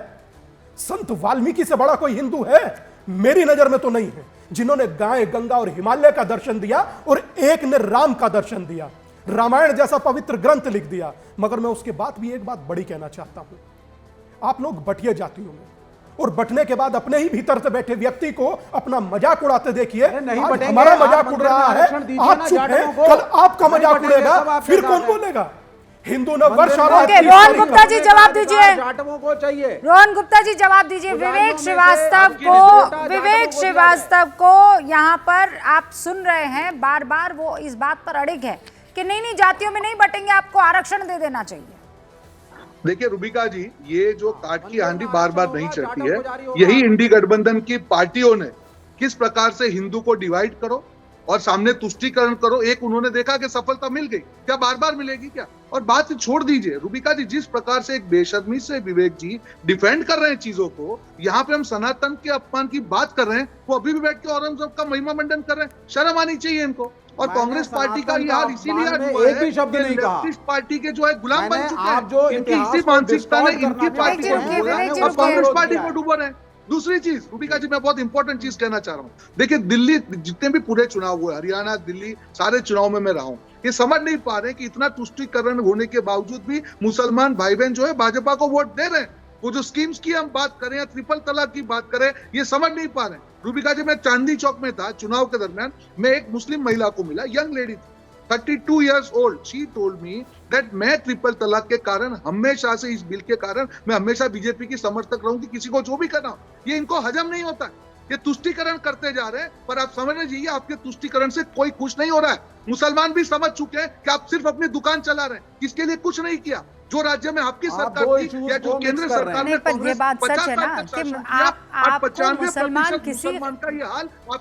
[SPEAKER 7] संत वाल्मीकि से बड़ा कोई हिंदू है? मेरी नजर में तो नहीं है, जिन्होंने गाय, गंगा और हिमालय का दर्शन दिया और एक ने राम का दर्शन दिया, रामायण जैसा पवित्र ग्रंथ लिख दिया। मगर मैं उसके बाद भी एक बात बड़ी कहना चाहता हूं, आप लोग बटिया जातियों में और बंटने के बाद अपने ही भीतर से बैठे व्यक्ति को अपना मजाक उड़ाते देखिए।
[SPEAKER 4] नहीं
[SPEAKER 7] आज
[SPEAKER 4] बटेंगे,
[SPEAKER 7] हमारा
[SPEAKER 4] आप
[SPEAKER 7] मजाक उड़
[SPEAKER 4] मंदिर में
[SPEAKER 7] रहा है,
[SPEAKER 4] आरक्षण दीजिए
[SPEAKER 7] आप
[SPEAKER 4] ना
[SPEAKER 7] चुप हैं,
[SPEAKER 4] जाटों को।
[SPEAKER 7] कल आपका
[SPEAKER 4] नहीं
[SPEAKER 7] मजाक
[SPEAKER 4] बटेंगे,
[SPEAKER 7] उड़ेगा,
[SPEAKER 4] सब आपके
[SPEAKER 7] फिर
[SPEAKER 4] साथ
[SPEAKER 7] कौन
[SPEAKER 4] है।
[SPEAKER 7] बोलेगा? हिंदू ने वर्ष आ रहा है,
[SPEAKER 1] ओके, रोहन गुप्ता जी जवाब दीजिए।
[SPEAKER 4] जाटवों को चाहिए।
[SPEAKER 1] रोहन गुप्ता जी जवाब दीजिए।
[SPEAKER 4] पुजारियों में
[SPEAKER 1] विवेक
[SPEAKER 4] से
[SPEAKER 1] श्रीवास्तव
[SPEAKER 4] आपके
[SPEAKER 1] को
[SPEAKER 4] बेटा जाटवों
[SPEAKER 1] विवेक
[SPEAKER 4] को दिया
[SPEAKER 1] श्रीवास्तव को यहाँ पर आप सुन रहे हैं, बार बार वो इस बात पर अड़िग है कि नहीं नहीं जातियों में नहीं बटेंगे, आपको आरक्षण दे देना चाहिए।
[SPEAKER 5] देखिए रूबिका जी, ये जो काट की हांडी बार बार नहीं चढ़ती है, यही इंडी गठबंधन की पार्टियों ने किस प्रकार से हिंदू को डिवाइड करो और सामने तुष्टीकरण करो, एक उन्होंने देखा कि सफलता मिल गई, क्या बार बार मिलेगी क्या? और बात छोड़ दीजिए रूबिका जी, जिस प्रकार से एक बेशर्मी से विवेक जी डिफेंड कर रहे हैं चीजों को, यहाँ पे हम सनातन के अपमान की बात कर रहे हैं, वो अभी भी बैठ के औरंगजेब का महिमा मंडन कर रहे हैं। शर्म आनी चाहिए इनको। और कांग्रेस पार्टी का ये हाल इसीलिए हुआ
[SPEAKER 4] एक भी शब्द
[SPEAKER 5] है
[SPEAKER 4] नहीं
[SPEAKER 5] कि
[SPEAKER 4] कहा।
[SPEAKER 5] लेफ्टिस्ट पार्टी के जो है गुलाम बन चुके
[SPEAKER 4] आप जो
[SPEAKER 5] हैं, इनकी
[SPEAKER 4] इतिहास
[SPEAKER 5] इसी
[SPEAKER 4] को
[SPEAKER 5] मानसिकता ने
[SPEAKER 4] distort
[SPEAKER 5] इनकी
[SPEAKER 4] करना
[SPEAKER 5] पार्टी को
[SPEAKER 4] चाहते हैं,
[SPEAKER 5] डुबोया है
[SPEAKER 1] विवेक जी,
[SPEAKER 5] और कांग्रेस
[SPEAKER 4] रुकिए।
[SPEAKER 5] पार्टी को डुबो रहे हैं। दूसरी चीज रूबिका जी, मैं बहुत इंपॉर्टेंट चीज कहना चाह रहा हूँ। देखिए दिल्ली जितने भी पूरे चुनाव हुए, हरियाणा दिल्ली सारे चुनाव में मैं रहा हूँ, ये समझ नहीं पा रहे कि इतना तुष्टीकरण होने के बावजूद भी मुसलमान भाई बहन जो है भाजपा को वोट दे रहे हैं। वो जो स्कीम्स की हम बात करें या ट्रिपल तलाक की बात करें, ये समझ नहीं पा रहे। रूबिका जी, मैं चांदनी चौक में था चुनाव के दरमियान, मैं एक मुस्लिम महिला को मिला, यंग लेडी थी, 32 years old. She told me that मैं ट्रिपल तलाक के कारण हमेशा से, इस बिल के कारण मैं हमेशा बीजेपी की समर्थक रहूंगी, किसी को जो भी करना। ये इनको हजम नहीं होता है, ये तुष्टीकरण करते जा रहे हैं। पर आप समझ लीजिए, आपके तुष्टीकरण से कोई खुश नहीं हो रहा है। मुसलमान भी समझ चुके हैं कि आप सिर्फ अपनी दुकान चला रहे हैं, इसके लिए कुछ नहीं किया। जो राज्य में आपकी सरकार थी या जो केंद्र सरकार में
[SPEAKER 1] पर ये बात सच है ना कि आपको मुसलमान किसी,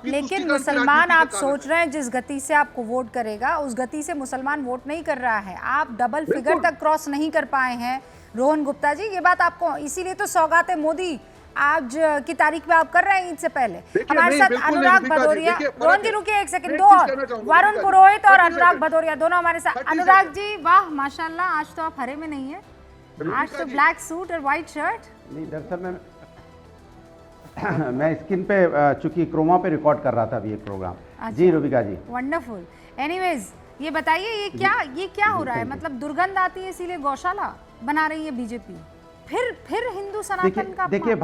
[SPEAKER 1] लेकिन मुसलमान आप सोच रहे हैं जिस गति से आपको वोट करेगा उस गति से मुसलमान वोट नहीं कर रहा है। आप डबल फिगर तक क्रॉस नहीं कर पाए हैं रोहन गुप्ता जी, ये बात आपको, इसीलिए तो सौगात मोदी आज की तारीख में आप कर रहे हैं। इससे पहले हमारे साथ अनुराग भदौरिया, रोहन जी रुकिए एक सेकंड, दो और, वरुण पुरोहित और अनुराग भदौरिया दोनों हमारे साथ। अनुराग जी वाह माशाल्लाह, आज तो आप हरे में नहीं है, आज तो ब्लैक सूट और व्हाइट शर्ट।
[SPEAKER 10] नहीं दरअसल मैं स्क्रीन पे चूंकि क्रोमा पे रिकॉर्ड कर रहा था अभी एक प्रोग्राम। जी रूबिका जी,
[SPEAKER 1] वंडरफुल। एनीवेज ये बताइए, ये क्या हो रहा है? मतलब दुर्गंध आती है इसीलिए गौशाला बना रही है बीजेपी, फिर हिंदू सनातन का।
[SPEAKER 10] देखिए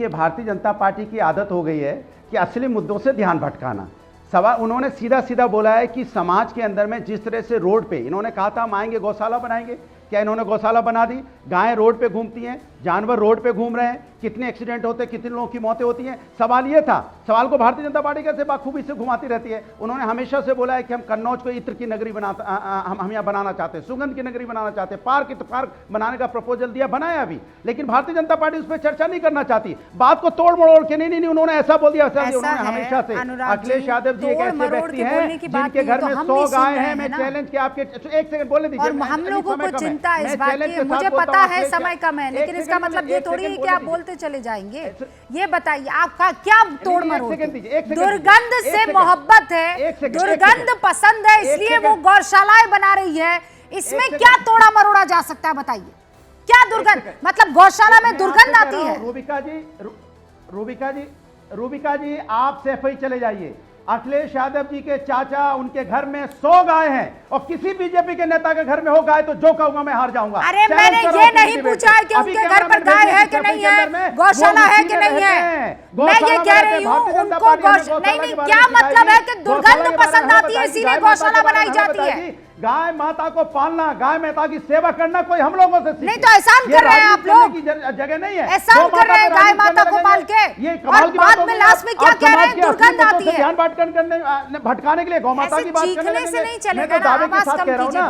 [SPEAKER 10] भारतीय जनता पार्टी की आदत हो गई है कि असली मुद्दों से ध्यान भटकाना। सवाल उन्होंने सीधा सीधा बोला है कि समाज के अंदर में जिस तरह से रोड पे इन्होंने कहा था हम आएंगे गौशाला बनाएंगे, क्या इन्होंने गौशाला बना दी? गायें रोड पे घूमती हैं, जानवर रोड पे घूम रहे हैं, कितने एक्सीडेंट होते हैं, कितने लोगों की मौतें होती हैं। सवाल ये था, सवाल को भारतीय जनता पार्टी कैसे बाखूबी से घुमाती रहती है। उन्होंने हमेशा से बोला है कि हम कन्नौज को इत्र की नगरी हम यहाँ बनाना चाहते हैं, सुगंध की नगरी बनाना चाहते हैं, पार्क बनाने का प्रपोजल दिया, बनाया अभी, लेकिन भारतीय जनता पार्टी उस पर चर्चा नहीं करना चाहती। बात को तोड़ मरोड़ के नहीं उन्होंने ऐसा बोल दिया, उन्होंने हमेशा से। अखिलेश यादव जी एक ऐसे व्यक्ति हैं जिनके घर में 100 गाय हैं। मैं चैलेंज किया आपके, एक सेकंड बोलने दीजिए,
[SPEAKER 1] हम लोगों को चिंता इस बात की, मुझे पता है समय कम है, लेकिन इसका मतलब ये थोड़ी है कि आप बोलते चले जाएंगे। ये बताइए आपका क्या तोड़ मरोड़? दुर्गंध से मोहब्बत है, दुर्गंध पसंद है, इसलिए वो गौशालाएं बना रही है। इसमें क्या तोड़ा मरोड़ा जा सकता है बताइए? क्या दुर्गंध, मतलब गौशाला में दुर्गंध आती है?
[SPEAKER 10] रूबिका जी आप सफाई चले जाइए। अखिलेश यादव जी के चाचा, उनके घर में 100 गाय हैं और किसी बीजेपी के नेता के घर में हो गाय तो जो कहूंगा मैं हार जाऊंगा।
[SPEAKER 1] अरे मैंने ये नहीं पूछा है कि उनके घर पर गाय है कि नहीं है, गौशाला है कि नहीं है। मैं ये कह रही हूँ उनको नहीं, क्या मतलब है कि दुर्गंध पसंद आती है इसीलिए गौशाला बनाई जाती है?
[SPEAKER 10] गाय माता को पालना, गाय माता की सेवा करना कोई हम लोगों से
[SPEAKER 1] नहीं तो एहसान कर रहे हैं आप लोग,
[SPEAKER 10] जगह नहीं है,
[SPEAKER 1] एहसान कर रहे हैं गाय माता को पाल के, और बाद में लास्ट में क्या कह रहे हैं? दुर्गंध आती है।
[SPEAKER 10] ध्यान भटकाने के लिए गौ माता की बात
[SPEAKER 1] चीखने से नहीं चलेगा ना, आवाज कम कीजिए।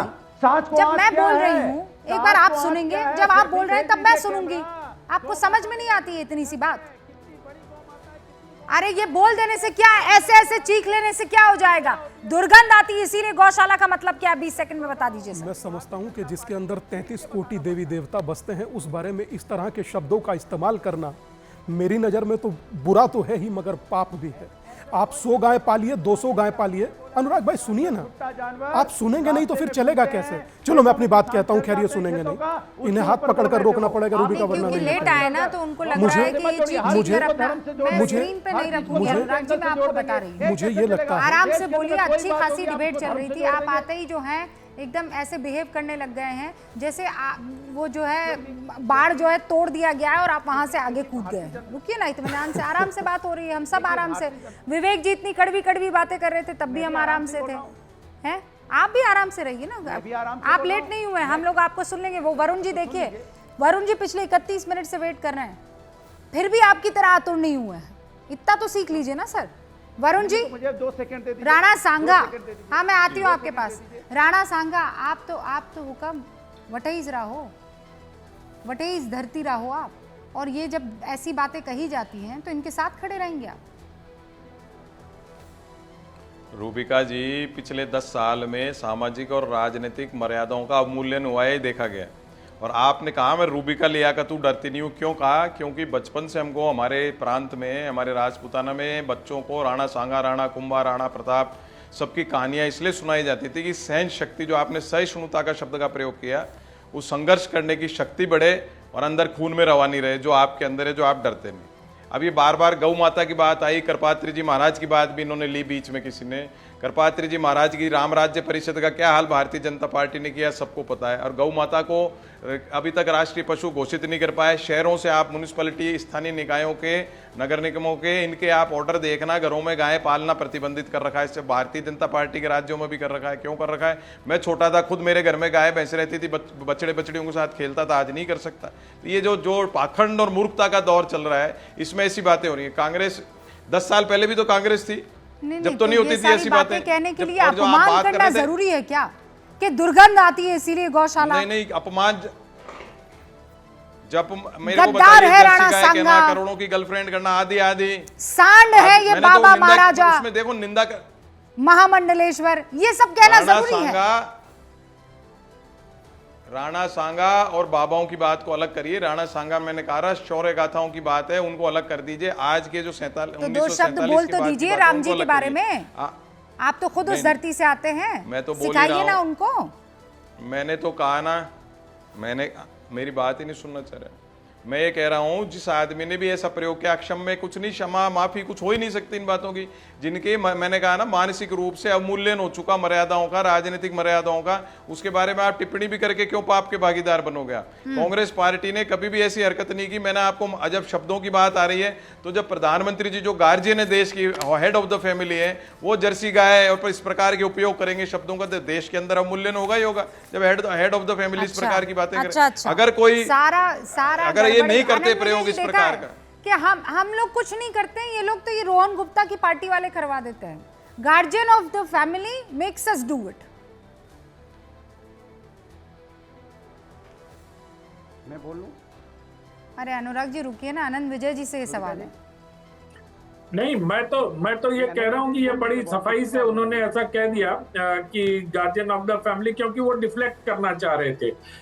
[SPEAKER 1] जब मैं बोल रही हूँ एक बार आप सुनेंगे, जब आप बोल रहे हैं तब मैं सुनूंगी। आपको समझ में नहीं आती है इतनी सी बात? अरे ये बोल देने से क्या, ऐसे चीख लेने से क्या हो जाएगा? दुर्गंध आती है इसीलिए गौशाला का मतलब क्या? 20 सेकंड में बता दीजिए सर।
[SPEAKER 7] मैं समझता हूं कि जिसके अंदर 33 कोटि देवी देवता बसते हैं उस बारे में इस तरह के शब्दों का इस्तेमाल करना मेरी नजर में तो बुरा तो है ही मगर पाप भी है। आप 100 गाय पालिए, 200 गाय पालिए। अनुराग भाई सुनिए ना, आप सुनेंगे नहीं तो फिर चलेगा कैसे? चलो मैं अपनी बात कहता हूँ, खैर ये सुनेंगे नहीं, इन्हें हाथ पकड़कर रोकना पड़ेगा रूबिका, वरना नहीं।
[SPEAKER 1] लेट आए ना तो उनको लग रहा है कि ये चीज मुझे स्क्रीन पे नहीं रखूंगी। अनुराग जी मैं आपको बता रही हूँ,
[SPEAKER 7] मुझे ये लगता है,
[SPEAKER 1] आराम से बोलिए, अच्छी खासी डिबेट चल रही थी, आप आते ही जो है एकदम ऐसे बिहेव करने लग गए हैं जैसे वो जो है बाढ़ जो है तोड़ दिया गया है और आप वहां से आगे कूद गए हैं। रुकिए ना, इत्मीनान से, आराम से बात हो रही है, हम सब आराम से। विवेक जी इतनी कड़वी कड़वी बातें कर रहे थे तब भी हम आराम से थे, हैं? आप भी आराम से रहिए ना, आप लेट नहीं हुए, हम लोग आपको सुन लेंगे। वो वरुण जी देखिए, वरुण जी पिछले 31 मिनट से वेट कर रहे हैं, फिर भी आपकी तरह आतुर नहीं हुए हैं। इतना तो सीख लीजिए ना सर। वरुण जी,
[SPEAKER 10] मुझे 2 सेकंड दे दीजिए।
[SPEAKER 1] राणा सांगा, हाँ मैं आती हूँ आपके पास। राणा सांगा, आप तो हुक्म वटेइज रहो, वटेइज धरती रहो आप, और ये जब ऐसी बातें कही जाती हैं तो इनके साथ खड़े रहेंगे आप।
[SPEAKER 11] रूबिका जी, पिछले 10 साल में सामाजिक और राजनीतिक मर्यादाओं का अवमूल्यन हुआ है देखा गया। और आपने कहा मैं रूबिका लियाकत डरती नहीं हूँ, क्यों कहा? क्योंकि बचपन से हमको हमारे प्रांत में, हमारे राजपूताना में बच्चों को राणा सांगा, राणा कुंभा, राणा प्रताप सबकी कहानियाँ इसलिए सुनाई जाती थी कि सहन शक्ति, जो आपने सहिष्णुता का शब्द का प्रयोग किया, उस संघर्ष करने की शक्ति बढ़े और अंदर खून में रवानी रहे जो आपके अंदर है, जो आप डरते नहीं। अब ये बार बार गौ माता की बात आई, करपात्री जी महाराज की बात भी इन्होंने ली बीच में किसी ने। करपात्री जी महाराज की राम राज्य परिषद का क्या हाल भारतीय जनता पार्टी ने किया सबको पता है। और गौ माता को अभी तक राष्ट्रीय पशु घोषित नहीं कर पाए। शहरों से आप म्यूनिसिपैलिटी, स्थानीय निकायों के, नगर निगमों के, इनके आप ऑर्डर देखना, घरों में गायें पालना प्रतिबंधित कर रखा है। इससे भारतीय जनता पार्टी के राज्यों में भी कर रखा है। क्यों कर रखा है? मैं छोटा था, खुद मेरे घर में गाय भैंस रहती थी, बछड़े बछड़ियों के साथ खेलता था, आज नहीं कर सकता। तो ये जो पाखंड और मूर्खता का दौर चल रहा है, इसमें ऐसी बातें हो रही है। कांग्रेस 10 साल पहले भी तो कांग्रेस थी, जब तो नहीं होती थी ऐसी बातें।
[SPEAKER 1] कहने के लिए अपमान करना जरूरी है क्या? कि दुर्गंध आती है इसीलिए गौशाला?
[SPEAKER 11] नहीं, अपमान जब मेरे को
[SPEAKER 1] गद्दार है राणा सांगा,
[SPEAKER 11] करोड़ों की गर्लफ्रेंड करना, आदि
[SPEAKER 1] सांड है ये बाबा महाराजा,
[SPEAKER 11] उसमें देखो निंदा कर,
[SPEAKER 1] महामंडलेश्वर, ये सब कहना जरूरी है।
[SPEAKER 11] राणा सांगा और बाबाओं की बात को अलग करिए। राणा सांगा मैंने कहा शौर्य गाथाओं की बात है, उनको अलग कर दीजिए। आज के जो
[SPEAKER 1] 2 शब्द बोल तो दीजिए राम जी के बारे में। आप तो खुद उस धरती से आते हैं,
[SPEAKER 11] मैं तो
[SPEAKER 1] सिखाइए ना उनको।
[SPEAKER 11] मैंने तो कहा ना, मेरी बात ही नहीं सुनना चाह रहे। मैं ये कह रहा हूं, जिस आदमी ने भी ऐसा प्रयोग किया, क्षम्य कुछ नहीं, क्षमा माफी कुछ हो ही नहीं सकती इन बातों की, जिनके मैंने कहा ना मानसिक रूप से अवमूल्यन हो चुका मर्यादाओं का, राजनीतिक मर्यादाओं का, उसके बारे में आप टिप्पणी भी करके क्यों पाप के भागीदार बनोगे? कांग्रेस पार्टी ने कभी भी ऐसी हरकत नहीं की। मैंने आपको, जब शब्दों की बात आ रही है, तो जब प्रधानमंत्री जी जो गार्जियन है देश की, हेड ऑफ द फैमिली है, वो जर्सी गाय और इस प्रकार के उपयोग करेंगे शब्दों का, तो देश के अंदर अवमूल्यन होगा ही होगा। जब हेड ऑफ द फैमिली इस प्रकार की बातें करें, अगर कोई
[SPEAKER 1] सारा
[SPEAKER 11] अगर ये नहीं करते प्रयोग इस प्रकार का,
[SPEAKER 1] कि हम लोग कुछ नहीं करते हैं, ये लोग तो ये रोहन गुप्ता की पार्टी वाले करवा देते हैं। Guardian of the family makes us do it.
[SPEAKER 10] मैं बोल लूं?
[SPEAKER 1] अरे अनुराग जी रुकिए ना, आनंद विजय जी से ये सवाल है।
[SPEAKER 8] नहीं, मैं तो ये कह रहा हूँ कि ये बड़ी सफाई से उन्होंने ऐसा कह दिया कि गार्जियन ऑफ द फैमिली, क्योंकि वो डिफ्लेक्ट करना चाह रहे थे।